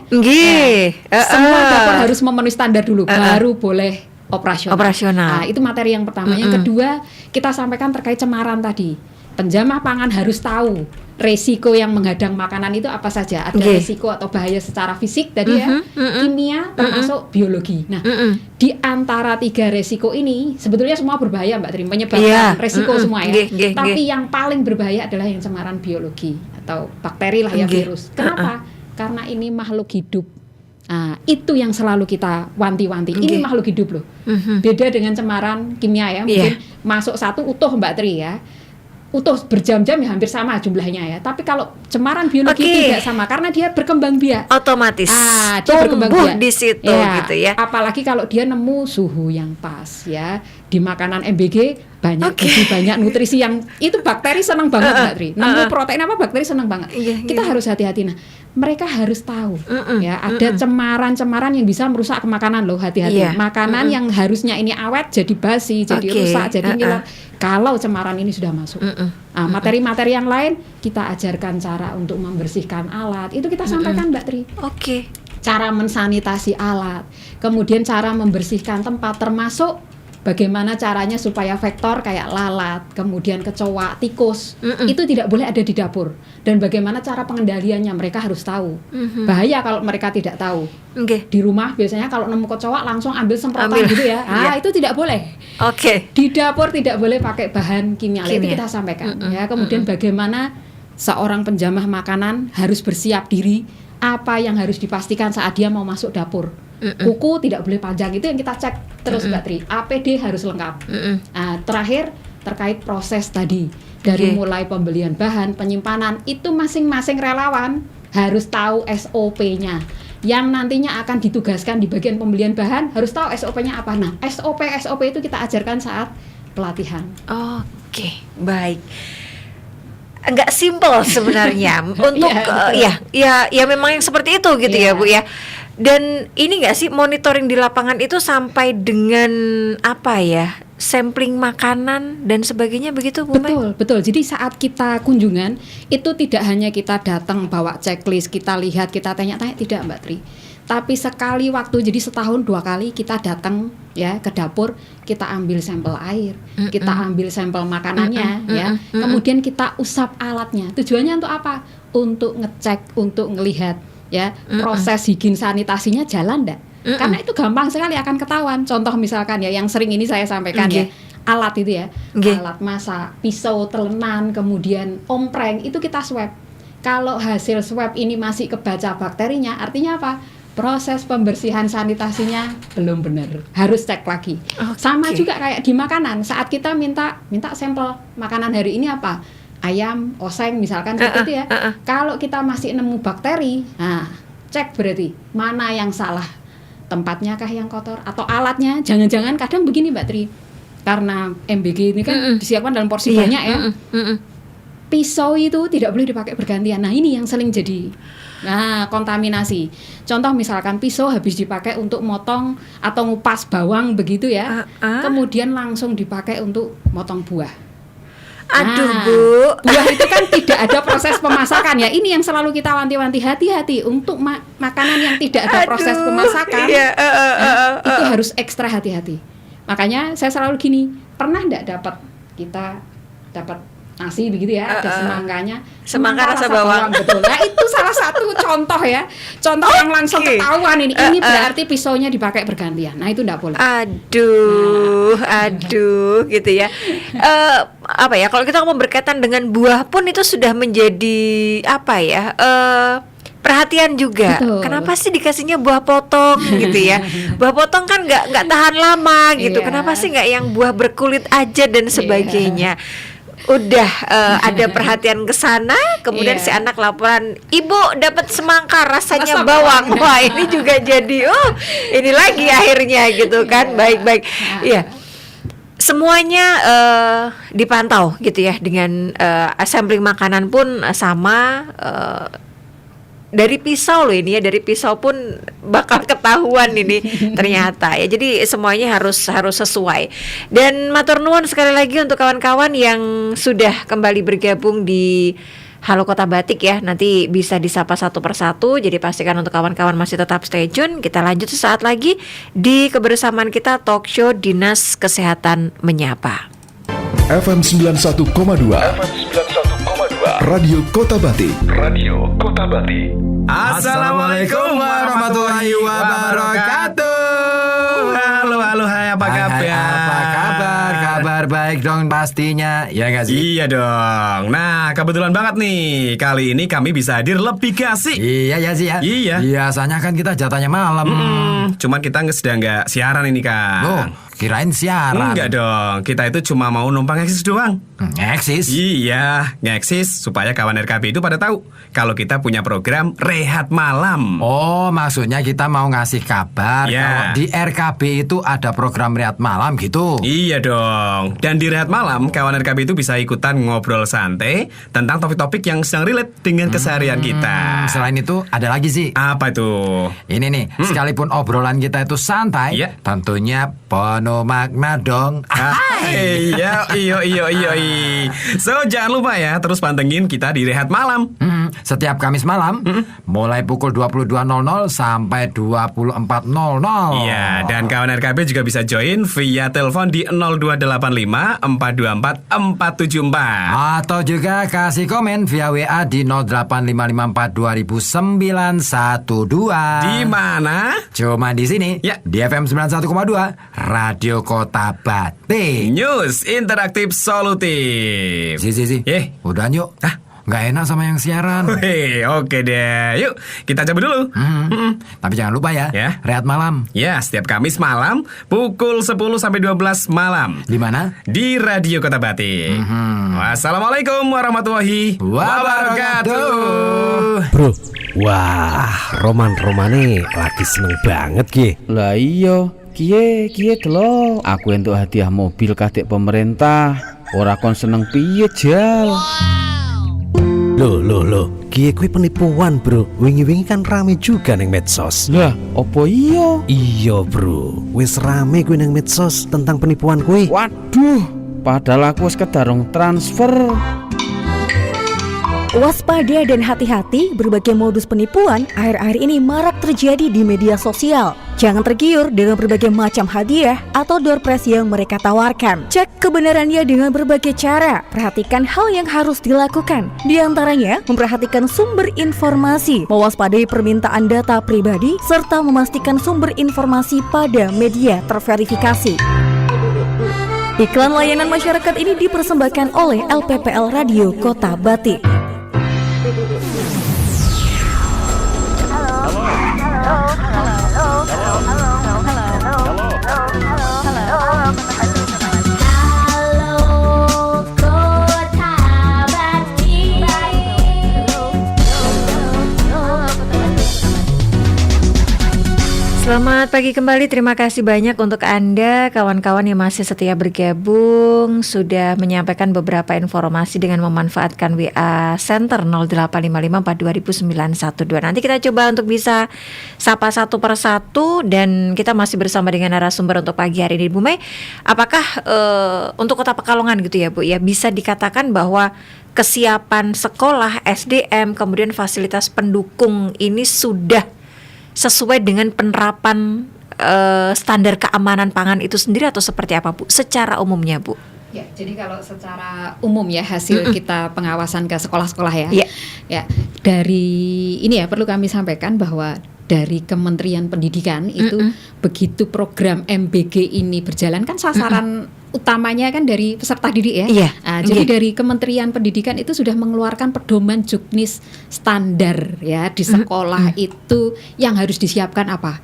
Semua dapur harus memenuhi standar dulu baru boleh operasional. Nah, itu materi yang pertama. Yang kedua, kita sampaikan terkait cemaran tadi. Penjamah pangan harus tahu resiko yang menghadang makanan itu apa saja. Ada resiko atau bahaya secara fisik tadi ya, kimia termasuk biologi. Nah, di antara 3 resiko ini sebetulnya semua berbahaya Mbak Tri, menyebabkan resiko semua ya. Tapi yang paling berbahaya adalah yang cemaran biologi atau bakteri lah ya, virus. Kenapa? Karena ini makhluk hidup. Itu yang selalu kita wanti-wanti. Ini makhluk hidup loh. Beda dengan cemaran kimia ya, mungkin masuk satu utuh Mbak Tri ya, utuh berjam-jam ya hampir sama jumlahnya ya. Tapi kalau cemaran biologi tidak sama karena dia berkembang biak. Otomatis dia berkembang biak di situ gitu ya. Apalagi kalau dia nemu suhu yang pas ya. Di makanan MBG banyak gizi, banyak nutrisi yang itu bakteri senang banget Mbak Tri. Nemu protein apa bakteri senang banget. Kita harus hati-hati. Nah, mereka harus tahu ya ada cemaran-cemaran yang bisa merusak makanan loh, hati-hati. Makanan yang harusnya ini awet jadi basi, jadi rusak, jadi ngiler. Kalau cemaran ini sudah masuk. Nah, materi-materi yang lain kita ajarkan cara untuk membersihkan alat. Itu kita sampaikan Mbak Tri. Cara mensanitasi alat, kemudian cara membersihkan tempat termasuk bagaimana caranya supaya vektor kayak lalat, kemudian kecoa, tikus itu tidak boleh ada di dapur. Dan bagaimana cara pengendaliannya mereka harus tahu. Bahaya kalau mereka tidak tahu. Di rumah biasanya kalau nemu kecoa langsung ambil semprotan gitu ya. Itu tidak boleh. Di dapur tidak boleh pakai bahan kimia. Itu kita sampaikan ya. Kemudian bagaimana seorang penjamah makanan harus bersiap diri, apa yang harus dipastikan saat dia mau masuk dapur. Kuku tidak boleh panjang, itu yang kita cek terus Mbak Tri. APD harus lengkap. Nah, terakhir terkait proses tadi dari mulai pembelian bahan, penyimpanan, itu masing-masing relawan harus tahu SOP-nya. Yang nantinya akan ditugaskan di bagian pembelian bahan harus tahu SOP-nya apa. Nah, SOP itu kita ajarkan saat pelatihan. Baik. Enggak simpel sebenarnya untuk ya memang yang seperti itu gitu ya Bu ya. Dan ini nggak sih monitoring di lapangan itu sampai dengan apa ya, sampling makanan dan sebagainya begitu Bu? Betul. Jadi saat kita kunjungan itu tidak hanya kita datang bawa checklist, kita lihat, kita tanya-tanya, tidak Mbak Tri. Tapi sekali waktu, jadi setahun 2 kali kita datang ya ke dapur, kita ambil sampel air, kita ambil sampel makanannya ya. Kemudian kita usap alatnya. Tujuannya untuk apa? Untuk ngecek, untuk ngelihat ya proses higien sanitasinya jalan enggak? Karena itu gampang sekali akan ketahuan. Contoh misalkan ya yang sering ini saya sampaikan ya, alat itu ya, alat masak, pisau, telenan, kemudian ompreng itu kita swab. Kalau hasil swab ini masih kebaca bakterinya, artinya apa? Proses pembersihan sanitasinya belum benar, harus cek lagi. Sama juga kayak di makanan, saat kita minta sampel makanan hari ini apa? Ayam, oseng misalkan seperti itu ya. Kalau kita masih nemu bakteri, nah cek berarti mana yang salah, tempatnya kah yang kotor atau alatnya? Jangan-jangan kadang begini Mbak Tri, karena MBG ini kan disiapkan dalam porsi banyak ya. Pisau itu tidak boleh dipakai bergantian. Nah ini yang sering jadi kontaminasi. Contoh misalkan pisau habis dipakai untuk motong atau ngupas bawang begitu ya, kemudian langsung dipakai untuk motong buah. Bu, buah itu kan tidak ada proses pemasakan ya. Ini yang selalu kita wanti-wanti, hati-hati untuk makanan yang tidak ada proses pemasakan. Itu harus ekstra hati-hati. Makanya saya selalu gini, pernah enggak kita dapat nasi begitu ya, ada semangka rasa bawang. Betul. Nah itu salah satu contoh ya, contoh yang langsung ketahuan ini berarti pisaunya dipakai bergantian. Nah itu enggak boleh. Aduh gitu ya. Apa ya, kalau kita ngomong berkaitan dengan buah pun itu sudah menjadi apa ya, perhatian juga. Betul. Kenapa sih dikasihnya buah potong gitu ya? Buah potong kan nggak tahan lama gitu. Kenapa sih nggak yang buah berkulit aja dan sebagainya? Udah ada perhatian ke sana, kemudian si anak laporan, "Ibu dapat semangka rasanya bawang." Wah, ini juga jadi ini lagi akhirnya gitu kan. Baik. Iya. Semuanya dipantau gitu ya, dengan sampling makanan pun sama. Dari pisau loh ini ya, dari pisau pun bakal ketahuan ini ternyata ya. Jadi semuanya harus sesuai. Dan matur nuwun sekali lagi untuk kawan-kawan yang sudah kembali bergabung di Halo Kota Batik ya. Nanti bisa disapa satu persatu. Jadi pastikan untuk kawan-kawan masih tetap stay tune. Kita lanjut sesaat lagi di kebersamaan kita talk show Dinas Kesehatan Menyapa. FM 91,2 Radio Kota Batik. Assalamualaikum warahmatullahi wabarakatuh. Halo, hai, apa kabar? Kabar baik dong pastinya, ya nggak sih? Iya dong. Nah, kebetulan banget nih, kali ini kami bisa hadir lebih kasih. Iya ya sih ya. Iya. Biasanya kan kita jatahnya malam. Cuman kita sedang nggak siaran ini Kang. Loh, kirain siaran. Enggak dong, kita itu cuma mau numpang eksis doang. Eksis? Iya, ngeksis supaya kawan RKB itu pada tahu kalau kita punya program Rehat Malam. Oh, maksudnya kita mau ngasih kabar Ya. kalau di RKB itu ada program Rehat Malam gitu. Iya dong. Dan di Rehat Malam, kawan RKB itu bisa ikutan ngobrol santai tentang topik-topik yang sedang relate dengan keseharian kita. Selain itu ada lagi sih. Apa tuh? Ini nih, sekalipun obrolan kita itu santai, tentunya penuh makna dong. Iya. So jangan lupa ya, terus pantengin kita di Rehat Malam. Setiap Kamis malam, mulai pukul 22.00 sampai 24.00. Iya, dan kawan RKB juga bisa join via telepon di 0285 424 474. Atau juga kasih komen via WA di 08554 200912. Di mana? Cuma di sini, di FM 91,2 Radio Kota Batik. News interaktif solutif. Si. Udah yuk. Nggak enak sama yang siaran. Oke deh, yuk kita coba dulu. Tapi jangan lupa ya, Rehat Malam. Ya, setiap Kamis malam pukul 10 sampai 12 malam. Di mana? Di Radio Kota Batik. Wassalamualaikum warahmatullahi wabarakatuh. Bro, wah, roman-romane lagi seneng banget ki. Lah iya, kiye delok. Aku entuk hadiah mobil kadek pemerintah. Ora kon seneng piye, Jal? Loh, kiye kuwi penipuan, Bro. Wingi-wingi kan rame juga ning medsos. Lah, opo iya? Iya, Bro. Wis rame kuwi ning medsos tentang penipuan kuwi. Waduh, padahal aku wis kedarung transfer. Waspada dan hati-hati, berbagai modus penipuan akhir-akhir ini marak terjadi di media sosial. Jangan tergiur dengan berbagai macam hadiah atau door prize yang mereka tawarkan. Cek kebenarannya dengan berbagai cara. Perhatikan hal yang harus dilakukan. Di antaranya, memperhatikan sumber informasi, mewaspadai permintaan data pribadi, serta memastikan sumber informasi pada media terverifikasi. Iklan layanan masyarakat ini dipersembahkan oleh LPPL Radio Kota Batik. Selamat pagi kembali, terima kasih banyak untuk Anda kawan-kawan yang masih setia bergabung. Sudah menyampaikan beberapa informasi dengan memanfaatkan WA Center 08554200912. Nanti kita coba untuk bisa sapa satu per satu. Dan kita masih bersama dengan narasumber untuk pagi hari ini, Bu Mei. Apakah untuk Kota Pekalongan gitu ya Bu, ya bisa dikatakan bahwa kesiapan sekolah, SDM, kemudian fasilitas pendukung ini sudah sesuai dengan penerapan standar keamanan pangan itu sendiri atau seperti apa Bu? Secara umumnya Bu? Ya, jadi kalau secara umum ya hasil kita pengawasan ke sekolah-sekolah ya. Ya, dari ini ya perlu kami sampaikan bahwa dari Kementerian Pendidikan itu begitu program MBG ini berjalan kan sasaran utamanya kan dari peserta didik ya. Iya. Jadi dari Kementerian Pendidikan itu sudah mengeluarkan pedoman juknis standar ya di sekolah itu yang harus disiapkan apa.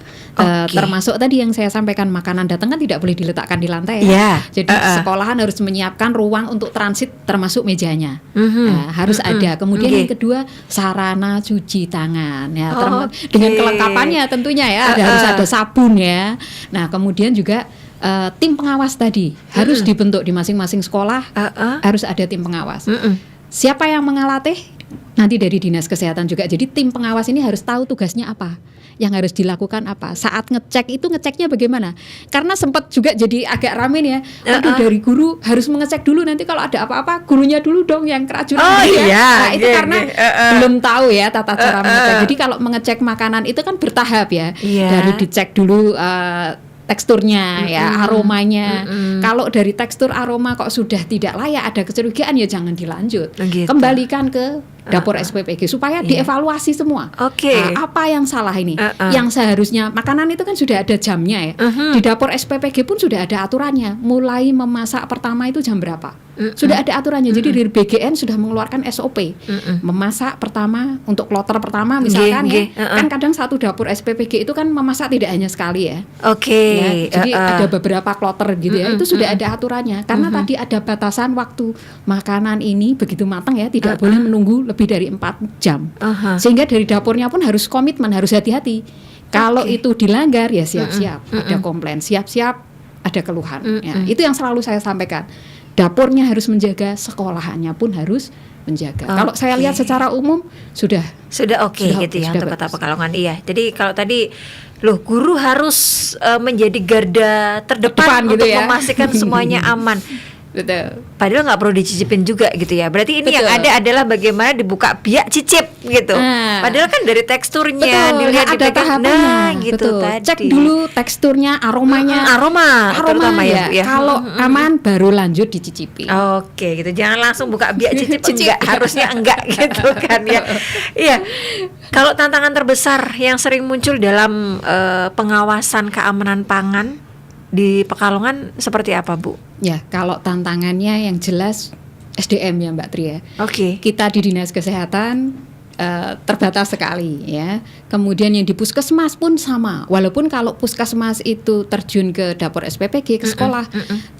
Termasuk tadi yang saya sampaikan, makanan datang kan tidak boleh diletakkan di lantai ya. Jadi sekolahan harus menyiapkan ruang untuk transit termasuk mejanya. Harus ada. Kemudian yang kedua sarana cuci tangan ya. Dengan kelengkapannya tentunya ya. Harus ada sabun ya. Nah kemudian juga tim pengawas tadi harus dibentuk di masing-masing sekolah. Harus ada tim pengawas. Siapa yang mengalatih? Nanti dari Dinas Kesehatan juga. Jadi tim pengawas ini harus tahu tugasnya apa, yang harus dilakukan apa. Saat ngecek itu ngeceknya bagaimana? Karena sempat juga jadi agak rame ya. Aduh, dari guru harus mengecek dulu, nanti kalau ada apa-apa gurunya dulu dong yang keracunan. Nah itu karena belum tahu ya tata cara mengecek. Jadi kalau mengecek makanan itu kan bertahap ya. Dari dicek dulu teksturnya ya, aromanya. Kalau dari tekstur aroma kok sudah tidak layak, ada kecurigaan ya jangan dilanjut. Kembalikan ke dapur SPPG supaya dievaluasi semua. Apa yang salah ini? Yang seharusnya makanan itu kan sudah ada jamnya ya. Di dapur SPPG pun sudah ada aturannya. Mulai memasak pertama itu jam berapa? Sudah ada aturannya. Jadi dari BGN sudah mengeluarkan SOP. Memasak pertama untuk kloter pertama misalkan kan kadang satu dapur SPPG itu kan memasak tidak hanya sekali ya. Ya, jadi ada beberapa kloter gitu ya. Itu sudah ada aturannya. Karena tadi ada batasan waktu makanan ini begitu matang ya, tidak boleh menunggu lebih dari 4 jam. Sehingga dari dapurnya pun harus komitmen, harus hati-hati. Kalau itu dilanggar ya siap-siap ada komplain, siap-siap ada keluhan. Ya, itu yang selalu saya sampaikan. Dapurnya harus menjaga, sekolahannya pun harus menjaga. Kalau saya lihat secara umum sudah oke gitu ya untuk Kota Pekalongan. Iya. Jadi kalau tadi guru harus menjadi garda terdepan gitu untuk ya. memastikan semuanya aman. Betul. Padahal nggak perlu dicicipin juga gitu ya. Berarti ini yang ada adalah bagaimana dibuka biak cicip gitu. Padahal kan dari teksturnya dilihat ada tahapannya. gitu tadi. Cek dulu teksturnya, aromanya. Aroma terutama ya. Kalau aman baru lanjut dicicipi. Oke gitu. Jangan langsung buka biak cicip. Enggak, harusnya enggak gitu kan ya. Iya. Kalau tantangan terbesar yang sering muncul dalam pengawasan keamanan pangan di Pekalongan seperti apa, Bu? Ya, kalau tantangannya yang jelas SDM ya, Mbak Tri ya. Kita di Dinas Kesehatan terbatas sekali ya. Kemudian yang di puskesmas pun sama. Walaupun kalau puskesmas itu terjun ke dapur SPPG, ke sekolah,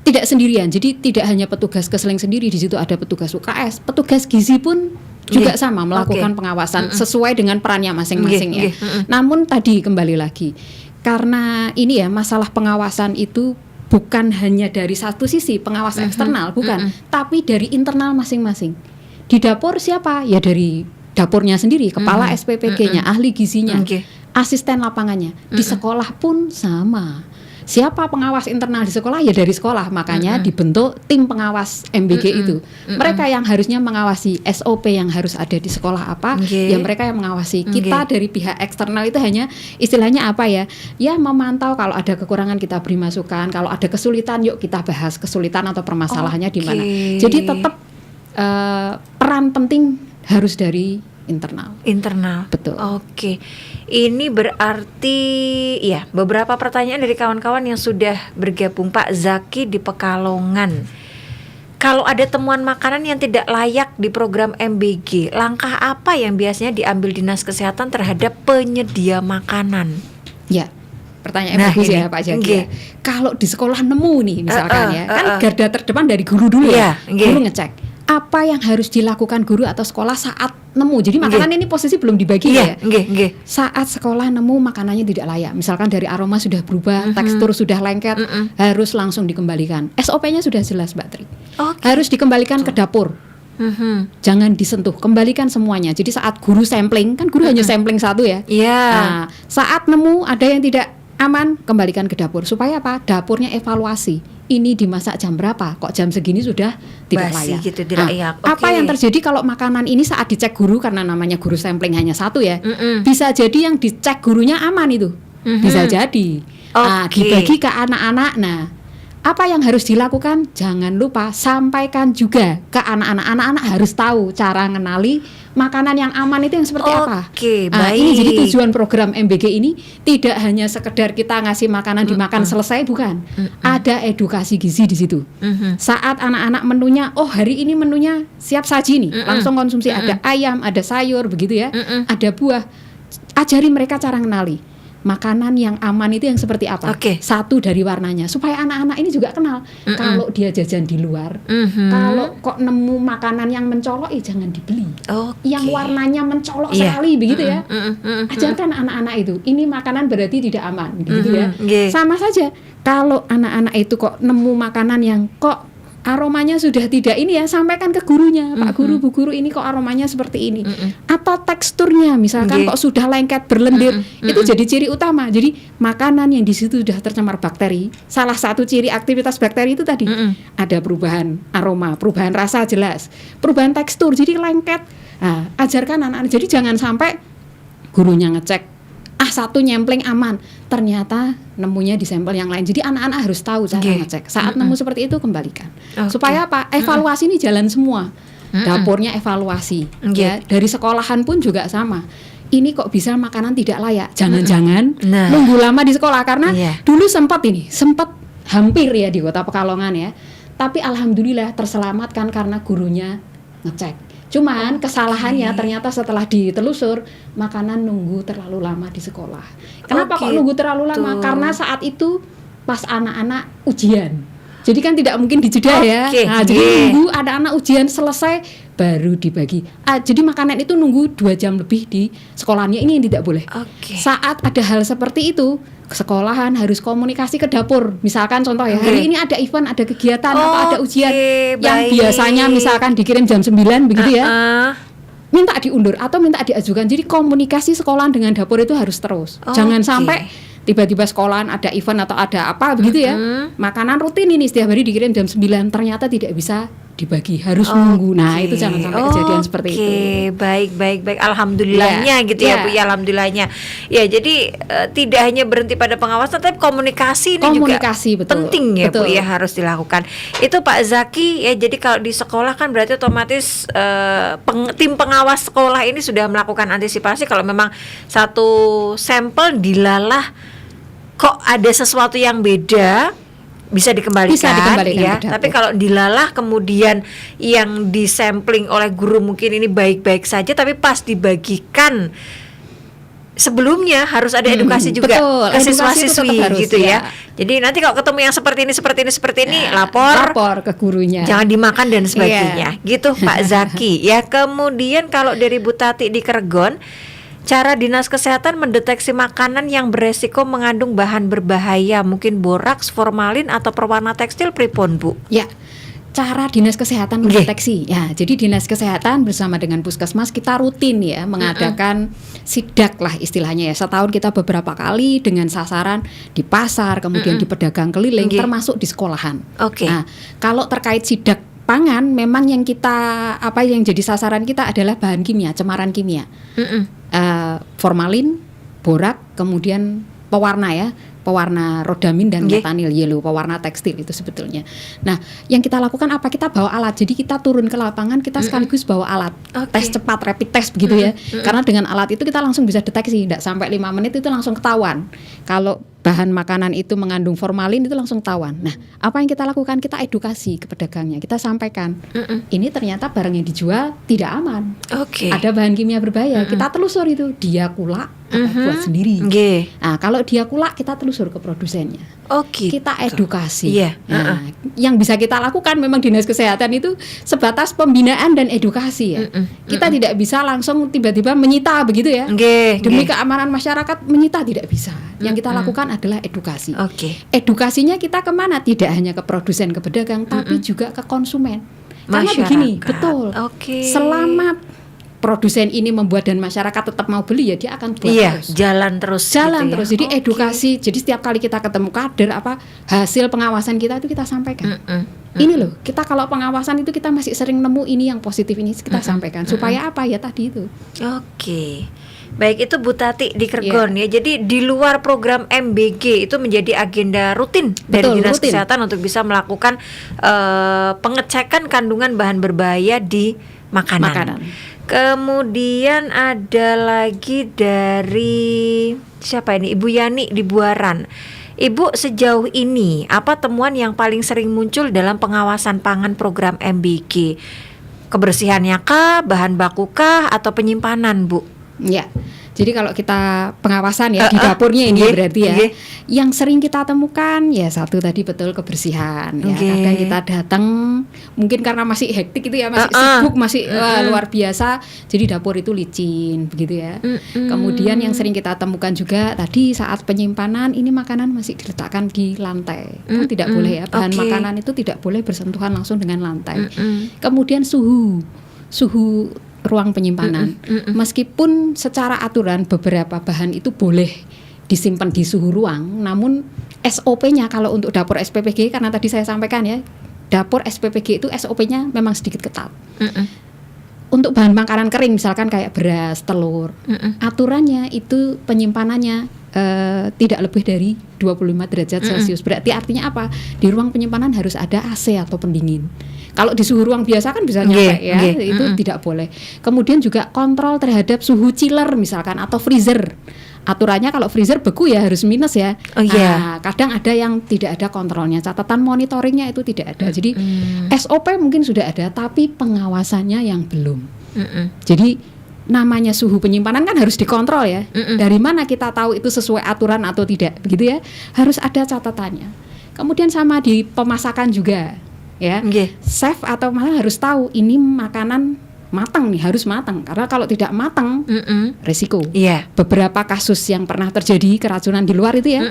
tidak sendirian. Jadi tidak hanya petugas keseling sendiri, di situ ada petugas UKS, petugas gizi pun juga sama melakukan pengawasan sesuai dengan perannya masing-masing ya. Namun tadi kembali lagi, karena ini ya masalah pengawasan itu bukan hanya dari satu sisi pengawas eksternal, bukan, tapi dari internal masing-masing. Di dapur siapa? Ya dari dapurnya sendiri, kepala SPPG-nya, ahli gizinya, asisten lapangannya. Di sekolah pun sama. Siapa pengawas internal di sekolah? Ya dari sekolah. Makanya dibentuk tim pengawas MBG itu. Mereka yang harusnya mengawasi SOP yang harus ada di sekolah apa, ya mereka yang mengawasi. Kita dari pihak eksternal itu hanya istilahnya apa ya? Ya memantau, kalau ada kekurangan kita beri masukan, kalau ada kesulitan yuk kita bahas kesulitan atau permasalahannya di mana. Jadi tetap peran penting harus dari internal. Betul. Oke. Ini berarti ya beberapa pertanyaan dari kawan-kawan yang sudah bergabung. Pak Zaki di Pekalongan. Kalau ada temuan makanan yang tidak layak di program MBG, langkah apa yang biasanya diambil Dinas Kesehatan terhadap penyedia makanan? Ya. Pertanyaan bagus ya Pak Zaki. Ya. Kalau di sekolah nemu nih misalkan ya, kan garda terdepan dari guru dulu ya. Guru ngecek apa yang harus dilakukan guru atau sekolah saat nemu. Jadi makanan ini posisi belum dibagi ya. Saat sekolah nemu makanannya tidak layak, misalkan dari aroma sudah berubah, tekstur sudah lengket, harus langsung dikembalikan. SOP-nya sudah jelas, Mbak Tri. Harus dikembalikan ke dapur. Jangan disentuh, kembalikan semuanya. Jadi saat guru sampling, kan guru hanya sampling satu ya. Nah, saat nemu ada yang tidak aman, kembalikan ke dapur. Supaya apa? Dapurnya evaluasi. Ini dimasak jam berapa? Kok jam segini sudah tidak layak? Gitu, tidak layak. Apa yang terjadi kalau makanan ini saat dicek guru, karena namanya guru sampling hanya satu ya, bisa jadi yang dicek gurunya aman itu, bisa jadi. Dibagi ke anak-anak. Nah, apa yang harus dilakukan? Jangan lupa sampaikan juga ke anak-anak. Anak-anak harus tahu cara mengenali makanan yang aman itu yang seperti apa. Ini jadi tujuan program MBG ini tidak hanya sekedar kita ngasih makanan dimakan selesai, bukan. Ada edukasi gizi di situ. Saat anak-anak menunya, oh hari ini menunya siap saji nih, langsung konsumsi. Ada ayam, ada sayur, begitu ya. Ada buah. Ajari mereka cara mengenali makanan yang aman itu yang seperti apa. Satu dari warnanya, supaya anak-anak ini juga kenal. Kalau dia jajan di luar, kalau kok nemu makanan yang mencolok, jangan dibeli. Yang warnanya mencolok sekali, begitu ya. Ajarkan anak-anak itu, ini makanan berarti tidak aman, gitu ya. Sama saja, kalau anak-anak itu kok nemu makanan yang kok aromanya sudah tidak ini ya, sampaikan ke gurunya, Pak Guru, Bu Guru, ini kok aromanya seperti ini. Atau teksturnya misalkan kok sudah lengket, berlendir, itu jadi ciri utama. Jadi makanan yang di situ sudah tercemar bakteri, salah satu ciri aktivitas bakteri itu tadi ada perubahan aroma, perubahan rasa jelas, perubahan tekstur, jadi lengket. Nah, ajarkan anak-anak. Jadi jangan sampai gurunya ngecek, satu nyempling aman, ternyata nemunya di sampel yang lain. Jadi anak-anak harus tahu cara ngecek. Saat nemu seperti itu kembalikan. Supaya apa? Evaluasi ini jalan semua. Dapurnya evaluasi. Ya, dari sekolahan pun juga sama. Ini kok bisa makanan tidak layak? Jangan-jangan nunggu lama di sekolah, karena dulu sempat hampir ya di Kota Pekalongan ya, Tapi alhamdulillah terselamatkan karena gurunya ngecek. Cuman kesalahannya ternyata setelah ditelusur, makanan nunggu terlalu lama di sekolah. Kenapa kok nunggu terlalu lama? Karena saat itu pas anak-anak ujian. Jadi kan tidak mungkin dijeda ya. Nah, jadi nunggu anak-anak ujian selesai baru dibagi. Jadi makanan itu nunggu 2 jam lebih di sekolahnya. Ini yang tidak boleh. Saat ada hal seperti itu, sekolahan harus komunikasi ke dapur. Misalkan contoh ya, hari ini ada event, ada kegiatan atau ada ujian yang biasanya misalkan dikirim jam 9 begitu ya. Minta diundur atau minta diajukan. Jadi komunikasi sekolahan dengan dapur itu harus terus. Jangan sampai tiba-tiba sekolahan ada event atau ada apa begitu ya. Makanan rutin ini setiap hari dikirim jam 9 ternyata tidak bisa dibagi, harus nunggu. Nah, itu jangan sampai kejadian seperti itu. Baik. Alhamdulillahnya gitu ya Bu, ya alhamdulillahnya. Ya, jadi tidak hanya berhenti pada pengawasan tapi komunikasi ini juga penting ya Bu ya, harus dilakukan. Itu Pak Zaki ya, jadi kalau di sekolah kan berarti otomatis tim pengawas sekolah ini sudah melakukan antisipasi kalau memang satu sampel dilalah kok ada sesuatu yang beda, bisa dikembalikan ya. Tapi kalau dilalah kemudian yang disampling oleh guru mungkin ini baik-baik saja, tapi pas dibagikan sebelumnya harus ada edukasi juga ke siswa-siswi gitu ya. Jadi nanti kalau ketemu yang seperti ini lapor ke gurunya. Jangan dimakan dan sebagainya. Gitu Pak Zaki. Ya, kemudian kalau dari Bu Tati di Kregon, cara Dinas Kesehatan mendeteksi makanan yang beresiko mengandung bahan berbahaya, mungkin boraks, formalin atau pewarna tekstil pripun Bu? Ya, cara Dinas Kesehatan mendeteksi. Ya, jadi Dinas Kesehatan bersama dengan Puskesmas kita rutin ya mengadakan sidak lah istilahnya ya. Setahun kita beberapa kali dengan sasaran di pasar, kemudian di pedagang keliling, termasuk di sekolahan. Nah, kalau terkait sidak pangan, memang yang jadi sasaran kita adalah bahan kimia, cemaran kimia. Formalin, borak, kemudian pewarna rodamin dan metanil yellow, pewarna tekstil itu sebetulnya. Nah, yang kita lakukan apa? Kita bawa alat. Jadi kita turun ke lapangan, kita sekaligus bawa alat. Tes cepat, rapid test begitu ya. Karena dengan alat itu kita langsung bisa deteksi, tidak sampai 5 menit itu langsung ketahuan. Kalau bahan makanan itu mengandung formalin itu langsung ketahuan. Nah, apa yang kita lakukan? Kita edukasi ke pedagangnya. Kita sampaikan, ini ternyata barang yang dijual tidak aman. Ada bahan kimia berbahaya. Kita telusur itu, dia kulak atau buat sendiri. Nah, kalau dia kulak kita telusur ke produsennya. Kita edukasi. Nah, yang bisa kita lakukan memang Dinas Kesehatan itu sebatas pembinaan dan edukasi ya. Kita tidak bisa langsung tiba-tiba menyita begitu ya. Demi keamanan masyarakat menyita tidak bisa. Yang kita lakukan adalah edukasi. Edukasinya kita kemana? Tidak hanya ke produsen, ke pedagang, tapi juga ke konsumen. Karena begini, betul. Selama produsen ini membuat dan masyarakat tetap mau beli ya dia akan buat terus. Jalan terus. Jadi edukasi. Jadi setiap kali kita ketemu kader hasil pengawasan kita itu kita sampaikan. Ini loh, kita kalau pengawasan itu kita masih sering nemu ini yang positif ini kita sampaikan supaya apa ya tadi itu. Baik, itu Bu Tati di Kregon ya. Jadi di luar program MBG itu menjadi agenda rutin dari Dinas Kesehatan untuk bisa melakukan pengecekan kandungan bahan berbahaya di makanan. Kemudian ada lagi dari siapa ini? Ibu Yani di Buaran. Ibu, sejauh ini apa temuan yang paling sering muncul dalam pengawasan pangan program MBG? Kebersihannya kah, bahan baku kah, atau penyimpanan, Bu? Ya. Jadi kalau kita pengawasan ya di dapurnya ini berarti ya. Yang sering kita temukan ya satu tadi betul kebersihan ya. Kadang kita datang mungkin karena masih hektik itu ya, masih sibuk, masih luar biasa. Jadi dapur itu licin begitu ya. Kemudian yang sering kita temukan juga tadi saat penyimpanan ini makanan masih diletakkan di lantai. Kan tidak boleh ya. Bahan makanan itu tidak boleh bersentuhan langsung dengan lantai. Kemudian suhu ruang penyimpanan. Meskipun secara aturan beberapa bahan itu boleh disimpan di suhu ruang, namun SOP-nya kalau untuk dapur SPPG, karena tadi saya sampaikan ya, dapur SPPG itu SOP-nya memang sedikit ketat. Untuk bahan makanan kering misalkan kayak beras, telur, aturannya itu penyimpanannya tidak lebih dari 25 derajat Celcius. Berarti artinya apa? Di ruang penyimpanan harus ada AC atau pendingin. Kalau di suhu ruang biasa kan bisa nyampe ya, itu tidak boleh. Kemudian juga kontrol terhadap suhu chiller misalkan atau freezer. aturannya kalau freezer beku ya harus minus ya. Oh iya. Nah, kadang ada yang tidak ada kontrolnya, catatan monitoringnya itu tidak ada. Jadi SOP mungkin sudah ada, tapi pengawasannya yang belum. Jadi namanya suhu penyimpanan kan harus dikontrol ya. Dari mana kita tahu itu sesuai aturan atau tidak, begitu ya? Harus ada catatannya. Kemudian sama di pemasakan juga, ya. Chef atau malah harus tahu ini makanan matang nih, harus matang, karena kalau tidak matang resiko. Beberapa kasus yang pernah terjadi keracunan di luar itu ya,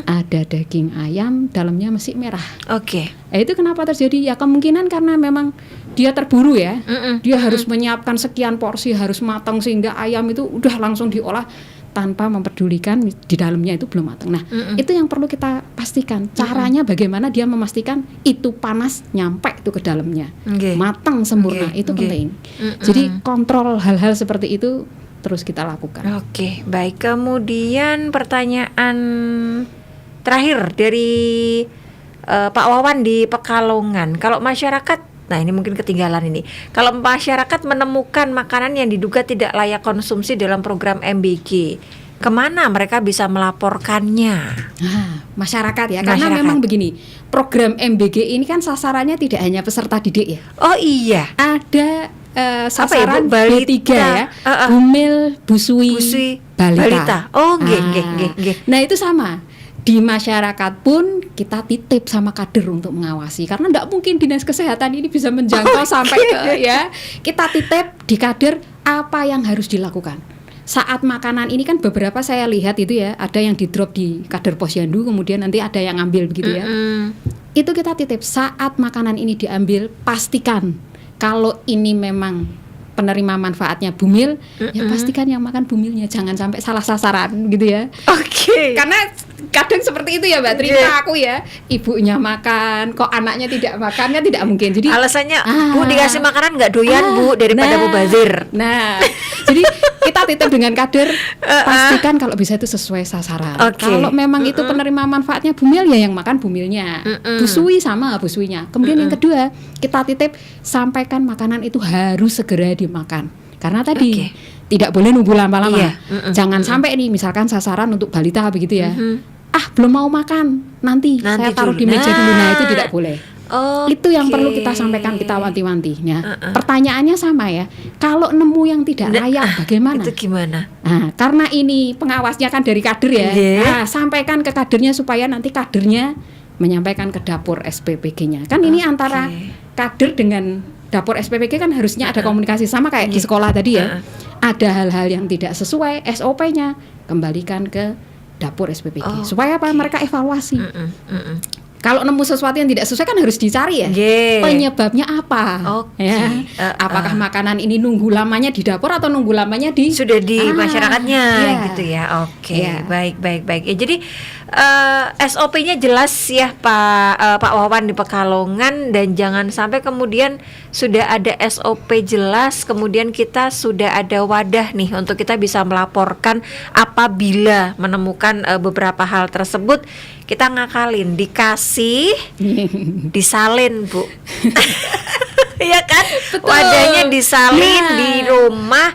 ada daging ayam dalamnya masih merah. Itu kenapa terjadi? Ya kemungkinan karena memang dia terburu ya, dia harus menyiapkan sekian porsi, harus matang sehingga ayam itu udah langsung diolah tanpa memperdulikan di dalamnya itu belum matang. Nah, itu yang perlu kita pastikan. Caranya bagaimana dia memastikan itu panas nyampe itu ke dalamnya, matang sempurna, itu penting. Jadi kontrol hal-hal seperti itu terus kita lakukan. Baik. Kemudian pertanyaan terakhir dari Pak Wawan di Pekalongan. Kalau masyarakat, nah ini mungkin ketinggalan ini. Kalau masyarakat menemukan makanan yang diduga tidak layak konsumsi dalam program MBG, kemana mereka bisa melaporkannya? Masyarakat ya, karena memang begini, program MBG ini kan sasarannya tidak hanya peserta didik ya. Oh iya. Ada sasaran ya, Bu? B3 ya, bumil, busui, balita. Oh nggih. Nah itu sama. Di masyarakat pun kita titip sama kader untuk mengawasi, karena tidak mungkin dinas kesehatan ini bisa menjangkau sampai ke ya. Kita titip di kader apa yang harus dilakukan. Saat makanan ini kan beberapa saya lihat itu ya, ada yang di drop di kader posyandu, kemudian nanti ada yang ambil begitu ya. Itu kita titip, saat makanan ini diambil pastikan kalau ini memang penerima manfaatnya bumil, ya pastikan yang makan bumilnya, jangan sampai salah sasaran gitu ya. Karena kadang seperti itu ya Mbak Tri, aku ya, ibunya makan, kok anaknya tidak makan, kan tidak mungkin. Jadi alasannya Bu dikasih makanan nggak doyan Bu, daripada mubazir. Jadi kita titip dengan kader, pastikan kalau bisa itu sesuai sasaran. Kalau memang itu penerima manfaatnya bumil, ya yang makan bumilnya. Busui sama busuinya. Kemudian yang kedua, kita titip sampaikan makanan itu harus segera dimakan. Karena tadi tidak boleh nunggu lama-lama. Jangan sampai nih misalkan sasaran untuk balita begitu ya. Belum mau makan, nanti saya taruh di meja dulu. Nah itu tidak boleh. Itu yang perlu kita sampaikan, kita wanti-wanti. Pertanyaannya sama ya, kalau nemu yang tidak layak bagaimana? Itu gimana? Nah, karena ini pengawasnya kan dari kader ya. Sampaikan ke kadernya supaya nanti kadernya menyampaikan ke dapur SPPG-nya. Kan ini antara kader dengan dapur SPPG kan harusnya ada komunikasi, sama kayak di sekolah tadi ya. Ada hal-hal yang tidak sesuai SOP-nya, kembalikan ke dapur SPPG supaya apa? Mereka evaluasi. Kalau nemu sesuatu yang tidak sesuai kan harus dicari ya. Penyebabnya apa? Apakah makanan ini nunggu lamanya di dapur atau nunggu lamanya di masyarakatnya gitu ya. Baik. Ya, jadi SOP-nya jelas ya Pak Wawan di Pekalongan, dan jangan sampai kemudian sudah ada SOP jelas, kemudian kita sudah ada wadah nih untuk kita bisa melaporkan apabila menemukan beberapa hal tersebut. Kita ngakalin, dikasih, disalin Bu. Ya kan? Betul. Wadahnya disalin di rumah.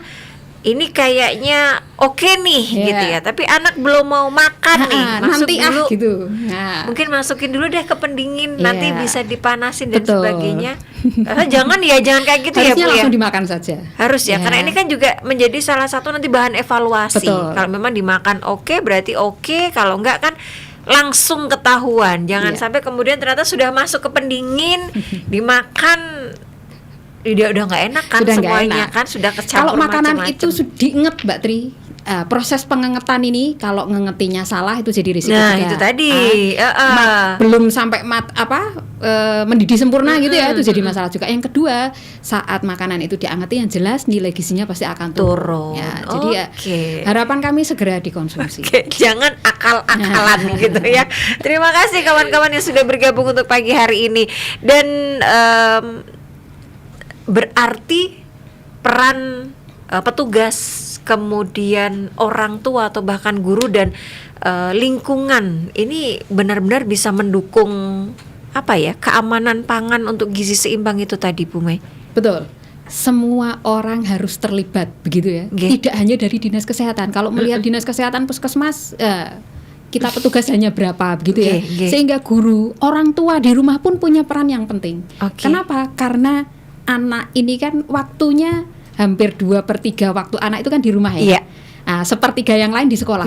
Ini kayaknya oke nih gitu ya. Tapi anak belum mau makan nih. Masuk nanti dulu gitu. Mungkin masukin dulu deh ke pendingin, nanti bisa dipanasin dan sebagainya. Jangan kayak gitu. Harusnya ya Bu, langsung dimakan saja. Harus ya, karena ini kan juga menjadi salah satu nanti bahan evaluasi. Kalau memang dimakan berarti oke. Kalau enggak kan langsung ketahuan. Jangan sampai kemudian ternyata sudah masuk ke pendingin, dimakan dia udah nggak enak kan, semuanya kan sudah kecampur. Kalau makanan itu diinget Mbak Tri, proses pengengetan ini kalau ngengetinya salah itu jadi risiko juga. Itu tadi belum sampai mendidih sempurna gitu ya, itu jadi masalah juga. Yang kedua, saat makanan itu diangeti yang jelas nilai gizinya pasti akan turun. Jadi harapan kami segera dikonsumsi. Jangan akal-akalan gitu ya. Terima kasih kawan-kawan yang sudah bergabung untuk pagi hari ini. Dan berarti peran petugas, kemudian orang tua atau bahkan guru dan lingkungan ini benar-benar bisa mendukung keamanan pangan untuk gizi seimbang itu tadi Bu Mei. Betul. semua orang harus terlibat begitu ya. Tidak hanya dari dinas kesehatan. Kalau melihat dinas kesehatan puskesmas, kita petugas hanya berapa begitu ya. Sehingga guru, orang tua di rumah pun punya peran yang penting. Kenapa? Karena anak ini kan waktunya hampir 2/3 waktu anak itu kan di rumah ya. Sepertiga yang lain di sekolah.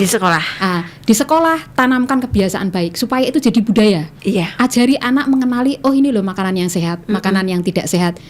Di sekolah tanamkan kebiasaan baik supaya itu jadi budaya. Ajari anak mengenali, oh ini loh makanan yang sehat, makanan yang tidak sehat.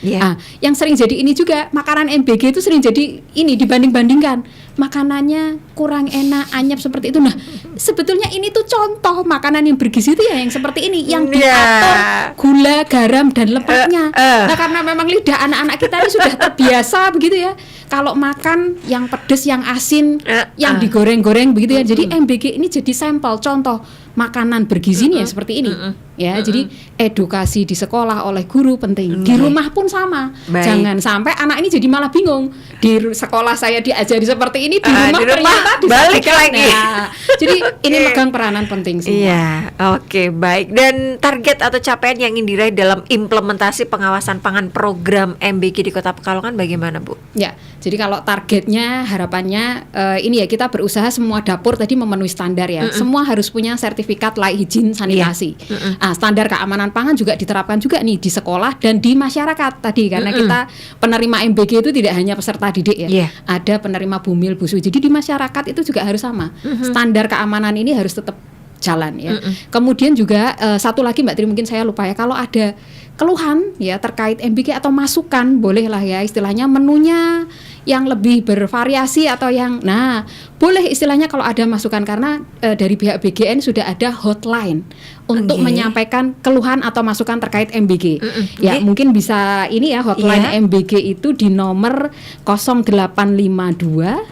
Yang sering jadi ini juga makanan MBG itu sering jadi ini dibanding-bandingkan. Makanannya kurang enak, anyep seperti itu. Nah, sebetulnya ini tuh contoh makanan yang bergizi itu ya yang seperti ini, yang diatur gula, garam dan lemaknya. Nah, karena memang lidah anak-anak kita ini sudah terbiasa begitu ya. Kalau makan yang pedes, yang asin, yang digoreng-goreng begitu ya. Jadi MBG ini jadi sampel contoh makanan bergizi nih ya seperti ini. Ya, jadi edukasi di sekolah oleh guru penting. Di rumah pun sama. Jangan sampai anak ini jadi malah bingung. Di sekolah saya diajari seperti ini, di rumah ternyata balik lagi. Nah, jadi ini megang peranan penting semua. Baik. Dan target atau capaian yang ingin diraih dalam implementasi pengawasan pangan program MBG di Kota Pekalongan bagaimana, Bu? Ya, jadi kalau targetnya harapannya ini ya, kita berusaha semua dapur tadi memenuhi standar ya. Semua harus punya sertifikat layak hygiene sanitasi. Standar keamanan pangan juga diterapkan juga nih di sekolah dan di masyarakat tadi, karena kita penerima MBG itu tidak hanya peserta didik ya, ada penerima bumil, busu. Jadi di masyarakat itu juga harus sama. Standar keamanan ini harus tetap jalan ya. Kemudian juga satu lagi Mbak Tri, mungkin saya lupa ya, kalau ada keluhan ya terkait MBG atau masukan, bolehlah ya istilahnya menunya yang lebih bervariasi atau yang, nah boleh istilahnya kalau ada masukan, karena dari pihak BGN sudah ada hotline untuk menyampaikan keluhan atau masukan terkait MBG. Ya mungkin bisa ini ya, hotline MBG itu di nomor 0852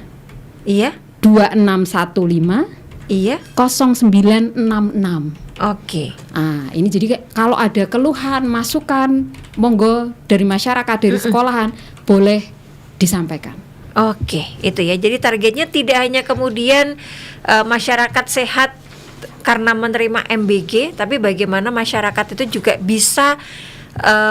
2615 0966. Ini jadi kalau ada keluhan, masukan, monggo dari masyarakat, dari sekolahan boleh disampaikan. Itu ya. Jadi targetnya tidak hanya kemudian masyarakat sehat karena menerima MBG, tapi bagaimana masyarakat itu juga bisa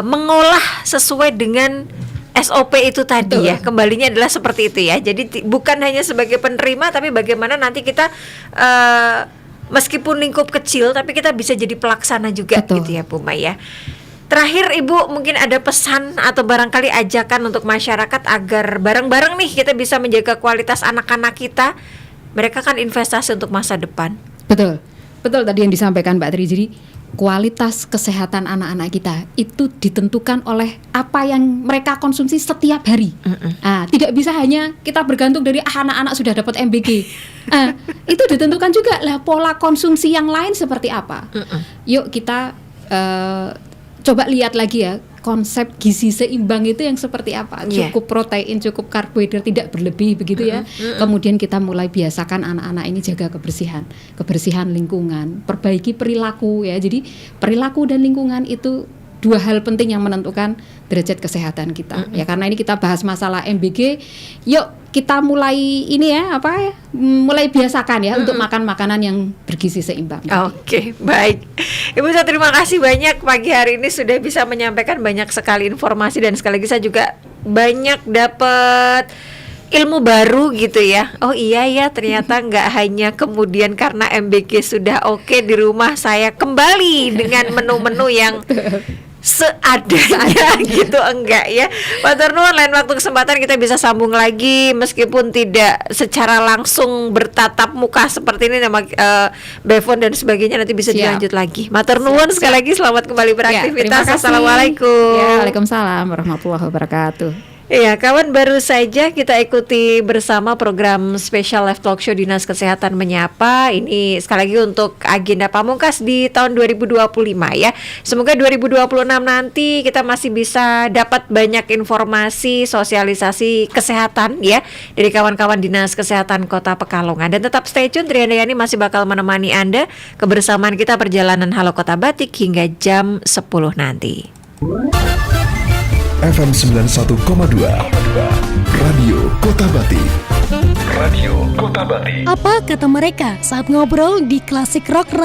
mengolah sesuai dengan SOP itu tadi. Ya. Kembalinya adalah seperti itu ya. Jadi bukan hanya sebagai penerima, tapi bagaimana nanti kita meskipun lingkup kecil, tapi kita bisa jadi pelaksana juga gitu ya Bu Maya. Terakhir Ibu, mungkin ada pesan atau barangkali ajakan untuk masyarakat agar bareng-bareng nih kita bisa menjaga kualitas anak-anak kita. Mereka kan investasi untuk masa depan. Betul tadi yang disampaikan Mbak Tri. Jadi kualitas kesehatan anak-anak kita itu ditentukan oleh apa yang mereka konsumsi setiap hari. Tidak bisa hanya kita bergantung dari anak-anak sudah dapat MBG. Itu ditentukan juga lah pola konsumsi yang lain seperti apa. Yuk kita coba lihat lagi ya, konsep gizi seimbang itu yang seperti apa. Cukup protein, cukup karbohidrat, tidak berlebih begitu ya. Kemudian kita mulai biasakan anak-anak ini jaga kebersihan lingkungan, perbaiki perilaku ya. Jadi perilaku dan lingkungan itu dua hal penting yang menentukan derajat kesehatan kita. Ya karena ini kita bahas masalah MBG, yuk kita mulai ini ya mulai biasakan ya untuk makan makanan yang bergizi seimbang. Baik. Ibu, saya terima kasih banyak pagi hari ini sudah bisa menyampaikan banyak sekali informasi, dan sekali lagi saya juga banyak dapat ilmu baru gitu ya. Oh iya ya, ternyata nggak hanya kemudian karena MBG sudah di rumah saya kembali dengan menu-menu yang seadanya gitu, enggak ya. Matur nuwun, lain waktu kesempatan kita bisa sambung lagi meskipun tidak secara langsung bertatap muka seperti ini nama Bevon dan sebagainya, nanti bisa dilanjut lagi. Matur nuwun sekali lagi, selamat kembali beraktivitas. Assalamualaikum. Waalaikumsalam warahmatullahi wabarakatuh. Iya, kawan, baru saja kita ikuti bersama program spesial Live Talk Show Dinas Kesehatan Menyapa. Ini sekali lagi untuk agenda pamungkas di tahun 2025 ya. Semoga 2026 nanti kita masih bisa dapat banyak informasi, sosialisasi kesehatan ya dari kawan-kawan Dinas Kesehatan Kota Pekalongan. Dan tetap stay tune, Triandayani masih bakal menemani Anda kebersamaan kita perjalanan Halo Kota Batik hingga jam 10 nanti. FM 91,2 Radio Kota Batik. Radio Kota Batik. Apa kata mereka saat ngobrol di Klasik Rock Radio?